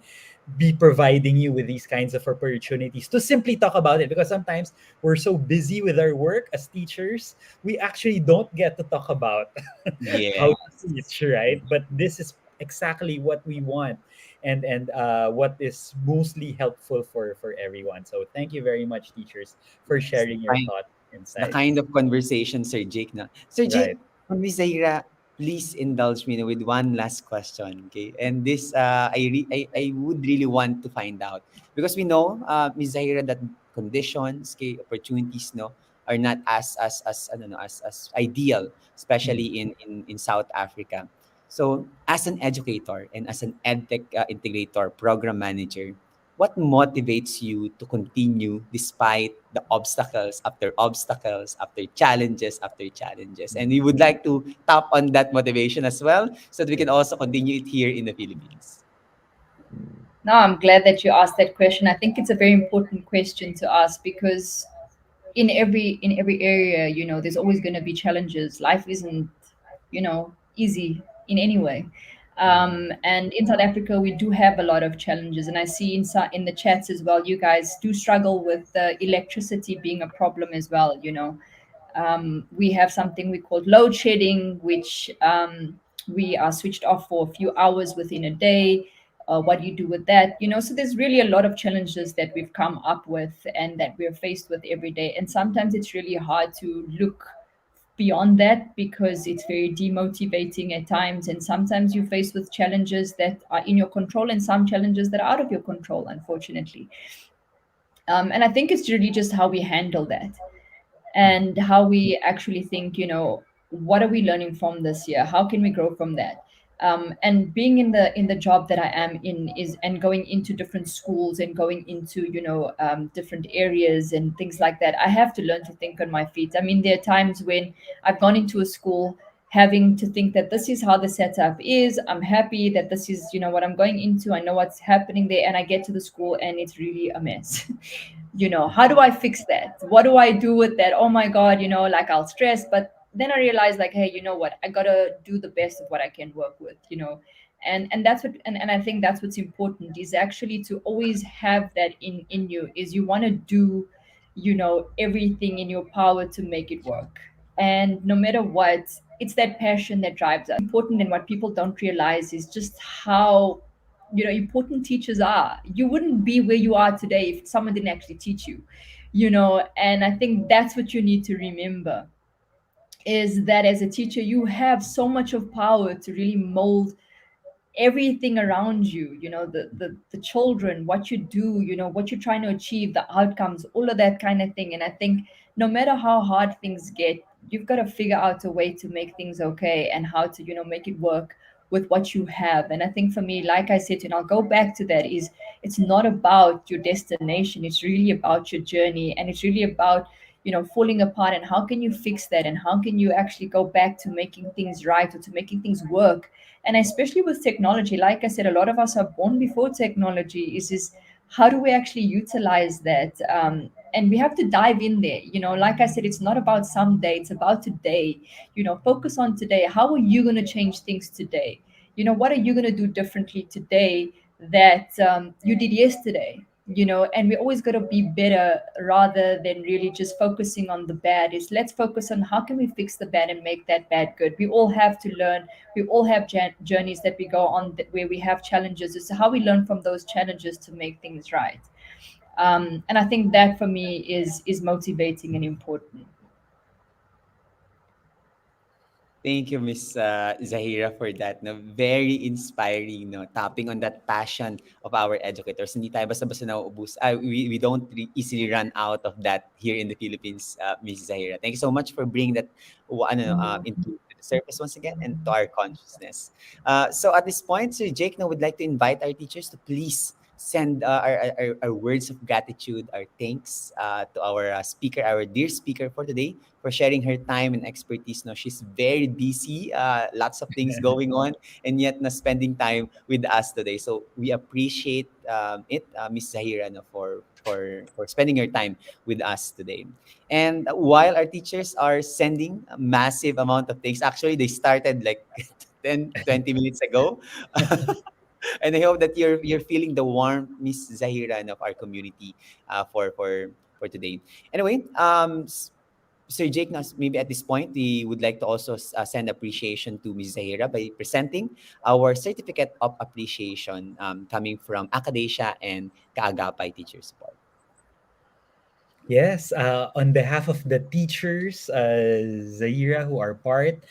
be providing you with these kinds of opportunities to simply talk about it, because sometimes we're so busy with our work as teachers, we actually don't get to talk about
Yeah.
how to teach, right? But this is exactly what we want, and what is mostly helpful for everyone. So thank you very much, teachers, for
Yes.
sharing your thoughts and
The
insights.
kind of conversation, Sir Jake. Na. Sir
Right.
Jake, Miss Zahira, please indulge me with one last question, okay? And this, I would really want to find out, because we know, Miss Zahira, that conditions, okay, opportunities, no, are not as I don't know, as ideal,
Mm.
especially in South Africa. So, as an educator and as an edtech integrator, program manager, what motivates you to continue despite the obstacles after challenges? And we would like to tap on that motivation as well, so that we can also continue it here in the Philippines.
No, I'm glad that you asked that question. I think it's a very important question to ask because in every area, there's always going to be challenges. Life isn't, easy in any way.
Mhm.
And in South Africa, we do have a lot of challenges, and I see in the chats as well, you guys do struggle with electricity being a problem as well. We have something we call load shedding, which we are switched off for a few hours within a day. What do you do with that? So there's really a lot of challenges that we've come up with and that we're faced with every day. And sometimes it's really hard to look beyond that because it's very demotivating at times. And sometimes you're faced with challenges that are in your control and some challenges that are out of your control, unfortunately. And I think it's really just how we handle that
Mhm.
and how we actually think, what are we learning from this year, how can we grow from that. And being in the job that I am in is and going into different schools and going into different areas and things like that, I have to learn to think on my feet. I mean, there are times when I've gone into a school having to think that this is how the setup is, I'm happy that this is what I'm going into, I know what's happening there, and I get to the school and it's really a mess. How do I fix that, what do I do with that? Oh my god, like I'll stress, but then I realize, like, hey, you know what, I gotta do the best of what I can work with. And that's what, and I think that's what's important, is actually to always have that in you, is you want to do everything in your power to make it work. And no matter what, it's that passion that drives us. Important, and what people don't realize is just how important teachers are. You wouldn't be where you are today if someone didn't actually teach you. And I think that's what you need to remember, is that as a teacher you have so much of power to really mold everything around you, the children, what you do, what you're trying to achieve, the outcomes, all of that kind of thing. And I think no matter how hard things get, you've got to figure out a way to make things okay and how to make it work with what you have. And I think for me, like I said, and I'll go back to that, is it's not about your destination, it's really about your journey, and it's really about falling apart, and how can you fix that, and how can you actually go back to making things right, or to making things work. And especially with technology, like I said, a lot of us are born before technology. Is how do we actually utilize that? And we have to dive in there. Like I said, it's not about someday, it's about today. Focus on today. How are you going to change things today? What are you going to do differently today that you did yesterday? And we always got to be better, rather than really just focusing on the bad. Is let's focus on how can we fix the bad and make that bad good. We all have to learn, we all have journeys that we go on, where we have challenges. It's how we learn from those challenges to make things right. And I think that for me is motivating and important.
Thank you, Miss Zahira, for that. No, very inspiring. No, tapping on that passion of our educators. Hindi tayo basta-basta nauubos. We don't easily run out of that here in the Philippines, Miss Zahira. Thank you so much for bringing that into the surface once again and to our consciousness. So at this point, Sir Jake, now would like to invite our teachers to please send our words of gratitude, our thanks to our speaker, our dear speaker for today, for sharing her time and expertise. No, she's very busy, lots of things going on, and yet na spending time with us today. So we appreciate it, Miss Zahira, no, for spending her time with us today. And while our teachers are sending a massive amount of things, actually they started like 10-20 minutes ago. And I hope that you're feeling the warmth, Miss Zahira, of our community for today. Anyway, Sir Jake, now maybe at this point, we would like to also send appreciation to Ms. Zahira by presenting our certificate of appreciation coming from Accredited and Kaagapay Teacher Support.
Yes, on behalf of the teachers, Zaira, who are part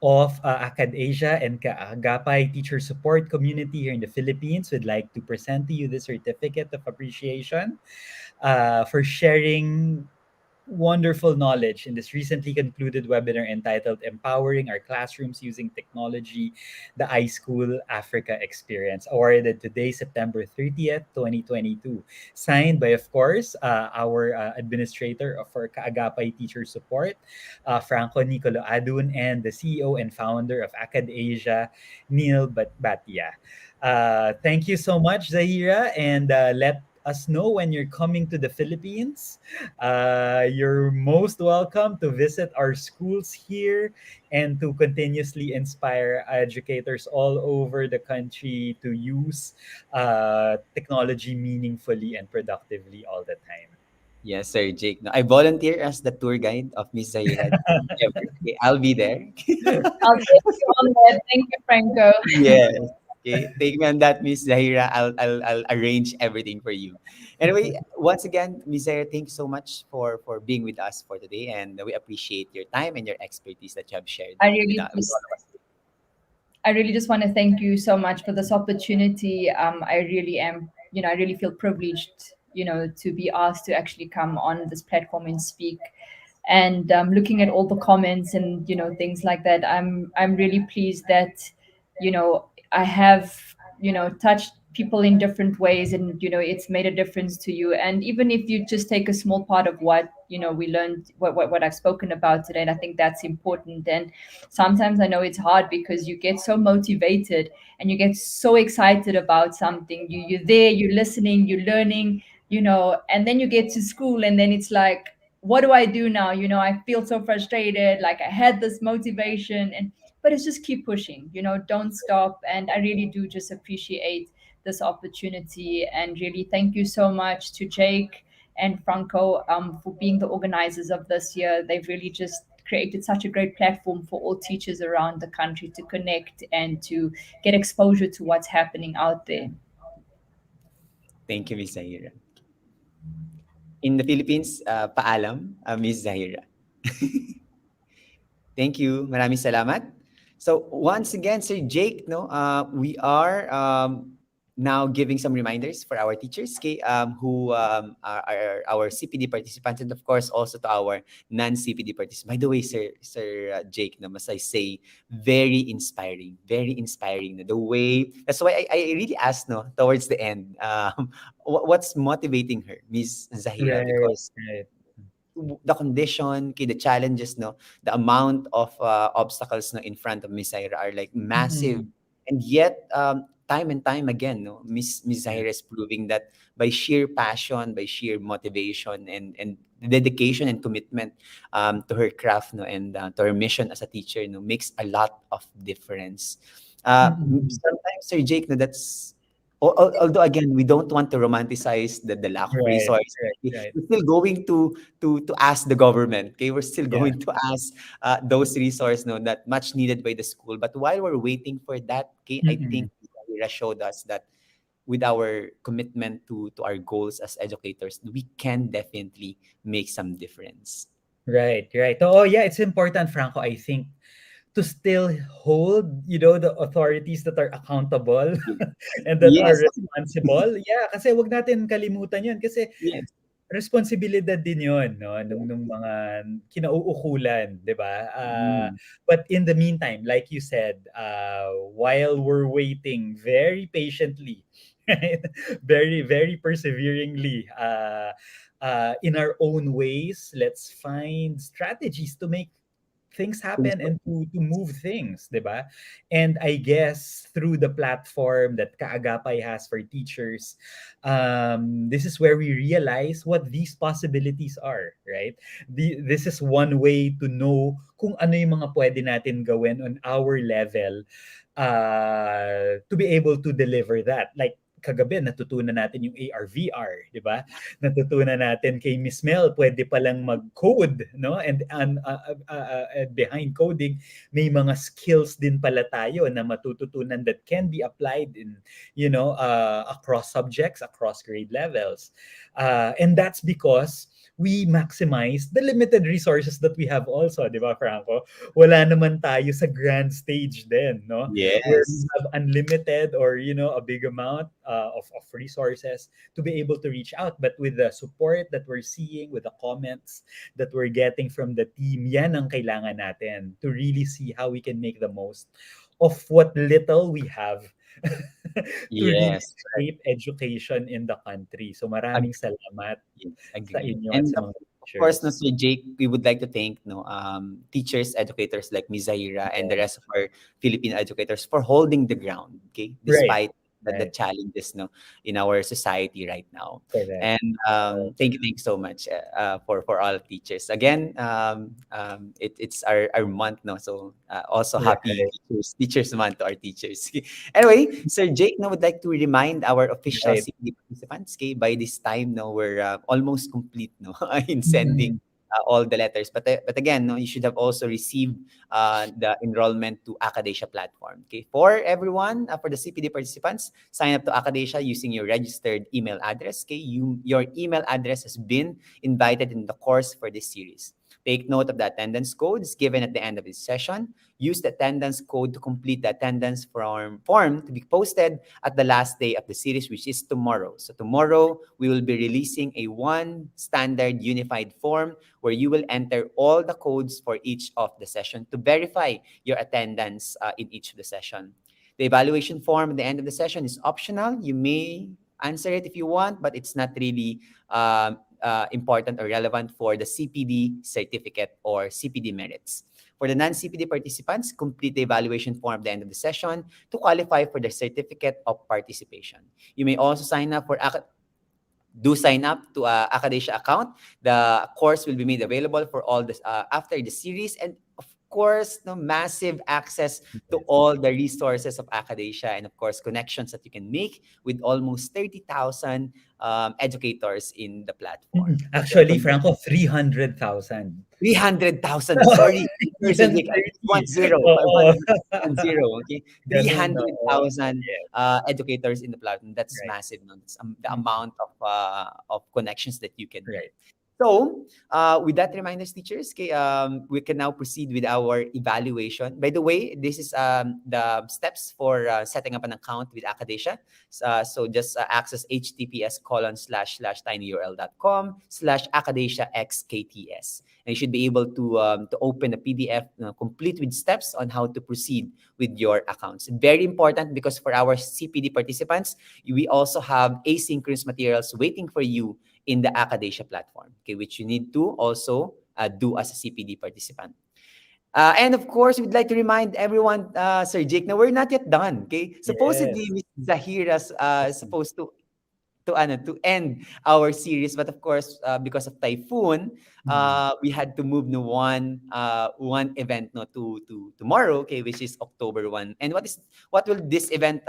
of Acad Asia and Kaagapay teacher support community here in the Philippines, would like to present to you the certificate of appreciation for sharing wonderful knowledge in this recently concluded webinar entitled Empowering Our Classrooms Using Technology, the iSchool Africa Experience, awarded today, September 30th, 2022. Signed by, of course, our administrator for Kaagapay Teacher Support, Franco Nicolo Adun, and the CEO and founder of ACAD Neil Batia. Thank you so much, Zahira, and let us know when you're coming to the Philippines. You're most welcome to visit our schools here and to continuously inspire educators all over the country to use technology meaningfully and productively all the time.
Yes, Sir Jake. No, I volunteer as the tour guide of Miss Zahira. Okay, I'll be there.
I'll take you on that. Thank you, Franco.
Yes. Okay, take me on that, Miss Zahira. I'll arrange everything for you. Anyway, once again, Miss Zahira, thank you so much for being with us for today, and we appreciate your time and your expertise that you have shared
I
with
really
with
just
all of us.
I really just want to thank you so much for this opportunity. I really am, I really feel privileged, to be asked to actually come on this platform and speak. And looking at all the comments and things like that, I'm really pleased that I have touched people in different ways, and it's made a difference to you. And even if you just take a small part of what we learned, what I've spoken about today, and I think that's important. And sometimes I know it's hard because you get so motivated and you get so excited about something. You're there, you're listening, you're learning, and then you get to school and then it's like, what do I do now? I feel so frustrated, like I had this motivation, and but it's just keep pushing, don't stop. And I really do just appreciate this opportunity, and really thank you so much to Jake and Franco, for being the organizers of this year. They've really just created such a great platform for all teachers around the country to connect and to get exposure to what's happening out there.
Thank you, Miss Zahira. In the Philippines, paalam, Miss Zahira. Thank you. Maraming salamat. So once again, Sir Jake, no, we are now giving some reminders for our teachers, okay, who are our CPD participants, and of course also to our non-CPD participants. By the way, Sir Jake, no, must I say, very inspiring, very inspiring. No, the way, that's why I really asked, no, towards the end, what's motivating her, Miss Zahira,
Right,
because
right.
the condition, okay, the challenges, no, the amount of obstacles, no, in front of Miss Zaira are like massive,
Mhm.
and yet time and time again, no, Miss
Yeah.
Zaira is proving that by sheer passion, by sheer motivation, and dedication and commitment to her craft, no, and to her mission as a teacher, no, makes a lot of difference.
Mhm.
Sometimes, Sir Jake, no, that's although again we don't want to romanticize the lack of
Right,
resources.
right, right.
We're still going to ask the government. Okay, we're still
Yeah.
going to ask those resources, no, that much needed by the school. But while we're waiting for that, okay, I think
Mm-mm.
Ira showed us that with our commitment to our goals as educators, we can definitely make some difference.
Right, right. Oh, yeah, it's important, Franco, I think, to still hold, the authorities that are accountable
Yeah.
and that are
Yes,
responsible. Yeah, kasi wag natin kalimutan 'yun kasi
yes.
responsibilidad din 'yun 'no nung mga kinauukulan, 'di ba?
Mm.
But in the meantime, like you said, while we're waiting very patiently, right? Very very perseveringly, in our own ways, let's find strategies to make things
Things
happen
like
and to move things, 'di ba? And I guess through the platform that Kaagapay has for teachers, this is where we realize what these possibilities are, right? This is one way to know kung ano yung mga pwede natin gawin on our level to be able to deliver that. Like kagabi, natutunan natin yung AR/VR, di ba? Natutunan natin kay Miss Mel, pwede palang mag-code, no? And behind coding, may mga skills din pala tayo na matututunan that can be applied in, across subjects, across grade levels. And that's because we maximize the limited resources that we have also, di ba, Franco? Wala naman tayo sa grand stage din, no? Where we
Yes.
have unlimited or, a big amount of resources to be able to reach out. But with the support that we're seeing, with the comments that we're getting from the team, yan ang kailangan natin to really see how we can make the most of what little we have to really
Yes.
shape education in the country. So maraming salamat
Yes,
sa
agree.
inyo at
And
sa mga
of course, no,
teachers.
Sir Jake, we would like to thank teachers, educators like Ms. Zahira and the rest of our Filipino educators for holding the ground, okay,
Right,
despite the
right.
challenges no in our society right now.
Correct.
And thank you so much for all teachers. Again, it's our month no, so also happy
Right,
Teachers Month to our teachers. Anyway, Sir Jake, now would like to remind our official
right.
CPD participants, okay, by this time, no, we're almost complete, no, in sending
Mm,
all the letters. But again, no, you should have also received the enrollment to Accredited platform. Okay, for everyone, for the CPD participants, sign up to Accredited using your registered email address. Okay, your email address has been invited in the course for this series. Take note of the attendance codes given at the end of this session. Use the attendance code to complete the attendance form to be posted at the last day of the series, which is tomorrow. So tomorrow, we will be releasing a one standard unified form where you will enter all the codes for each of the session to verify your attendance in each of the session. The evaluation form at the end of the session is optional. You may answer it if you want, but it's not really important or relevant for the CPD certificate or CPD merits. For the non-CPD participants, complete the evaluation form at the end of the session to qualify for the certificate of participation. You may also sign up for sign up to Accredited account. The course will be made available for all this after the series, and of course, no massive access to
yes.
all the resources of Accredited, and of course, connections that you can make with almost 30,000 educators in the platform. So
Actually, Franco, 300,000.
300,000. Sorry, sorry, Sir
Yan,
Jake. I missed
30.
one zero. I
Oo.
want 10. Okay,
Ganun, oo.
300,000
Yes.
educators in the platform. That's
Right.
massive. No? That's the
Mm,
amount of connections that you can get.
right.
So, with that reminders, teachers, okay, we can now proceed with our evaluation. By the way, this is the steps for setting up an account with Accredited. So just access https://tinyurl.com/accreditiaxkts. And you should be able to open a PDF complete with steps on how to proceed with your accounts. Very important because for our CPD participants, we also have asynchronous materials waiting for you in the Accredited platform, okay, which you need to also do as a CPD participant. And of course, we'd like to remind everyone, Sir Jake, now we're not yet done. Okay, supposedly
Yes.
Miss Zahira's supposed to end our series, but of course, because of typhoon,
Mm.
we had to move no one event no to tomorrow. Okay, which is October 1. And what will this event,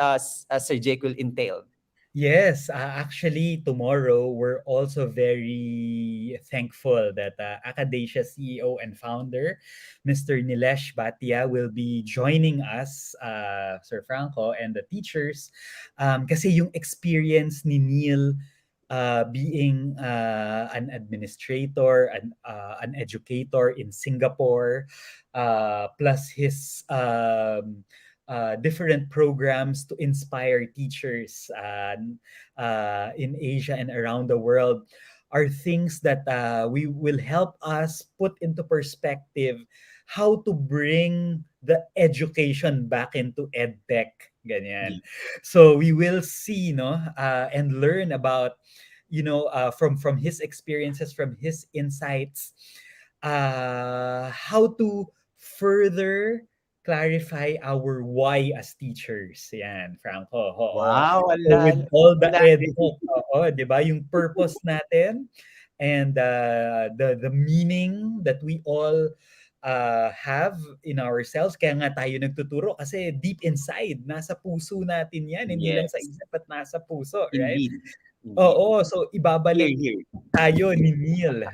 Sir Jake, will entail?
Yes, actually, tomorrow we're also very thankful that Accredited CEO and founder, Mr. Nilesh Bhatia, will be joining us, Sir Franco, and the teachers. Kasi yung experience ni Neil being an administrator, an educator in Singapore, plus his different programs to inspire teachers in Asia and around the world are things that we will help us put into perspective how to bring the education back into edtech.
Yeah.
Ganyan. So we will see, no, and learn about, from his experiences, from his insights, how to further clarify our why as teachers. Yan, Franco. Oo.
Wow,
So with all the
lalim.
edtech, oo, 'di ba, yung purpose natin and the meaning that we all have in ourselves. Kaya nga tayo nagtuturo kasi deep inside, nasa puso natin yan. Hindi lang sa
Yes,
isip at nasa puso, right?
indeed. Indeed.
Oo, so
Here,
ibabalik
here.
tayo ni Neil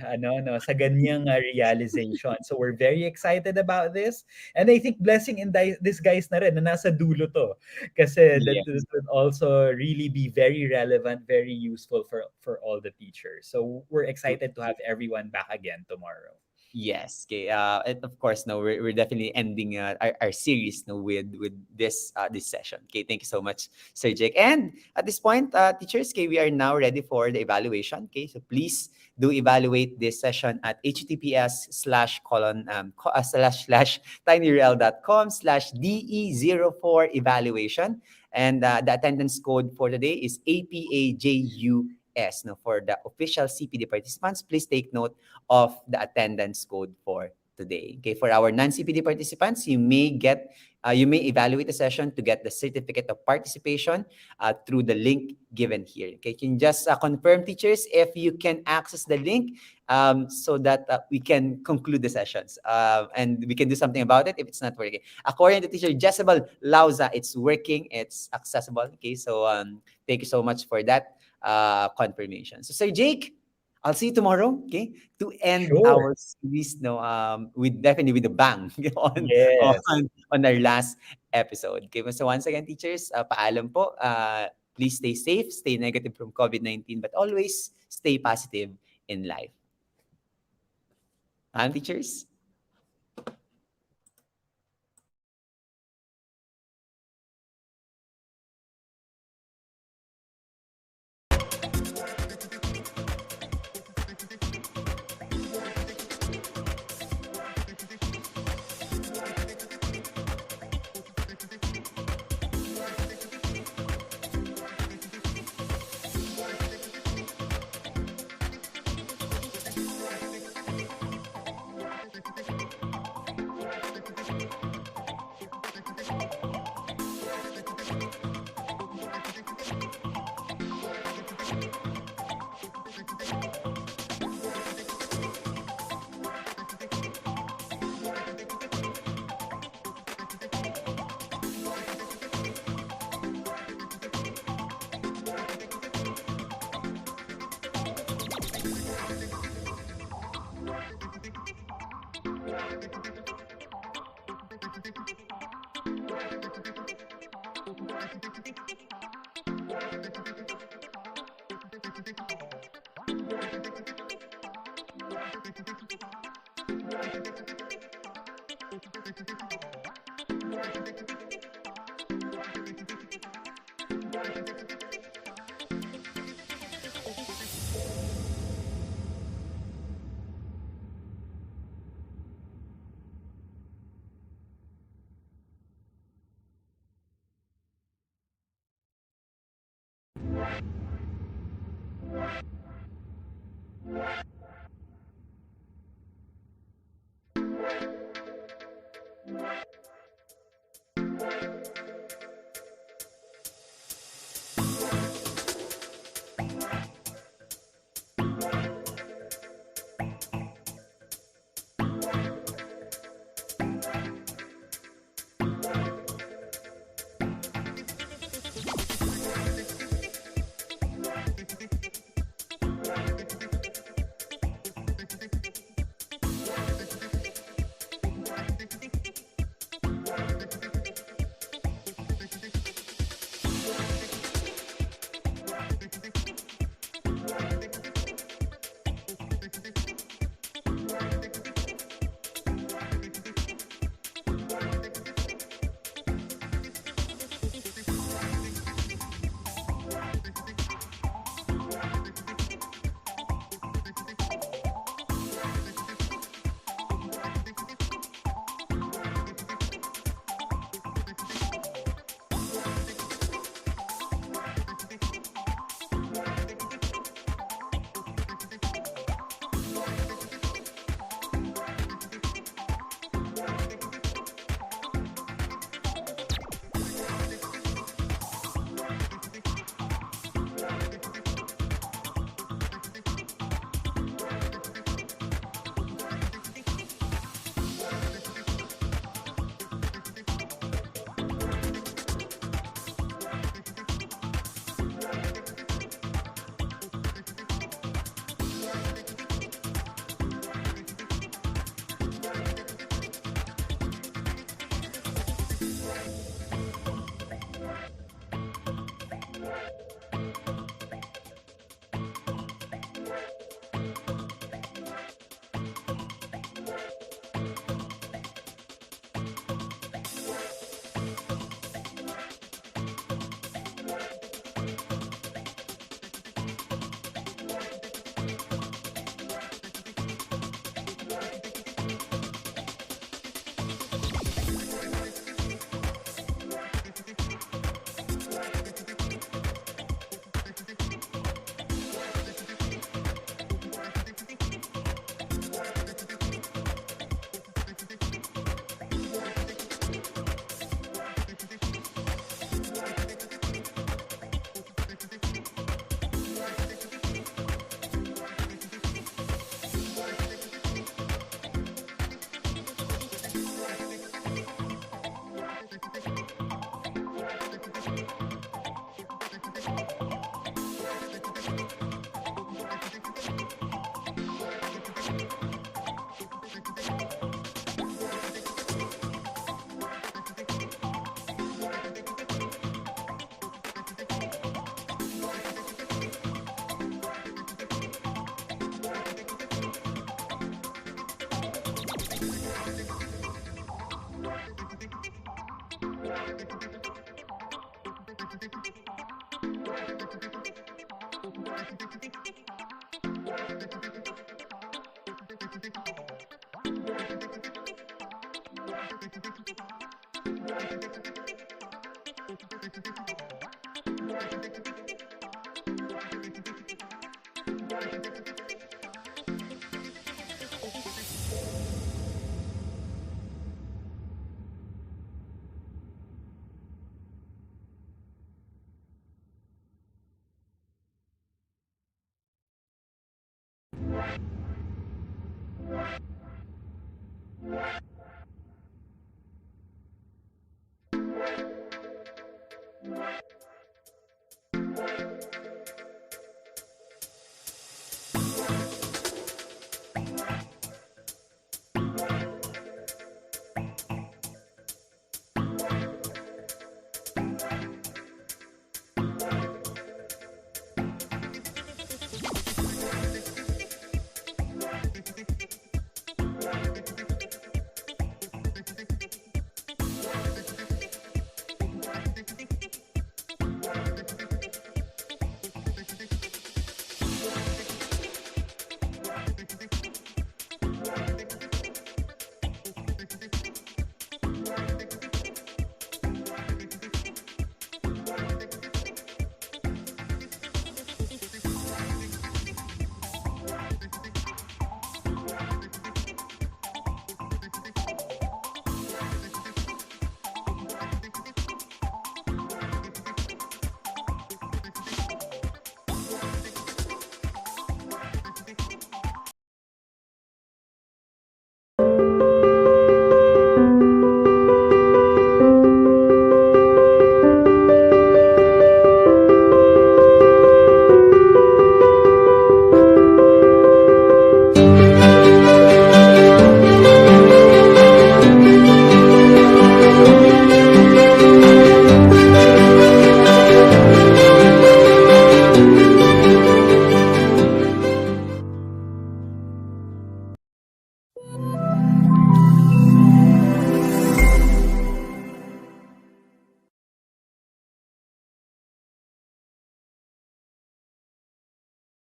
sa ganyang realization. So we're very excited about this. And I think blessing in disguise na rin na nasa dulo to. Kasi that
Yes.
this would also really be very relevant, very useful for all the teachers. So we're excited to have everyone back again tomorrow.
Yes. Okay. And of course, no, we're definitely ending our series, no, with this session. Okay. Thank you so much, Sir Jake. And at this point, teachers, okay, we are now ready for the evaluation. Okay. So please do evaluate this session at https:// tinyrel.com/de04 evaluation. And the attendance code for today is APAJUS. No, for the official CPD participants, please take note of the attendance code for today. Okay, for our non-CPD participants, you may evaluate the session to get the certificate of participation through the link given here. Okay, can you just confirm, teachers, if you can access the link so that we can conclude the sessions and we can do something about it if it's not working. According to teacher Jezebel Lauza, it's working, it's accessible. Okay, so thank you so much for that confirmation. So, Sir Jake, I'll see you tomorrow, okay? To end
Sure.
our series, no, with definitely with a bang
Yes.
on our last episode. Okay, so once again, teachers, paalam po. Please stay safe, stay negative from COVID-19, but always stay positive in life. Teachers?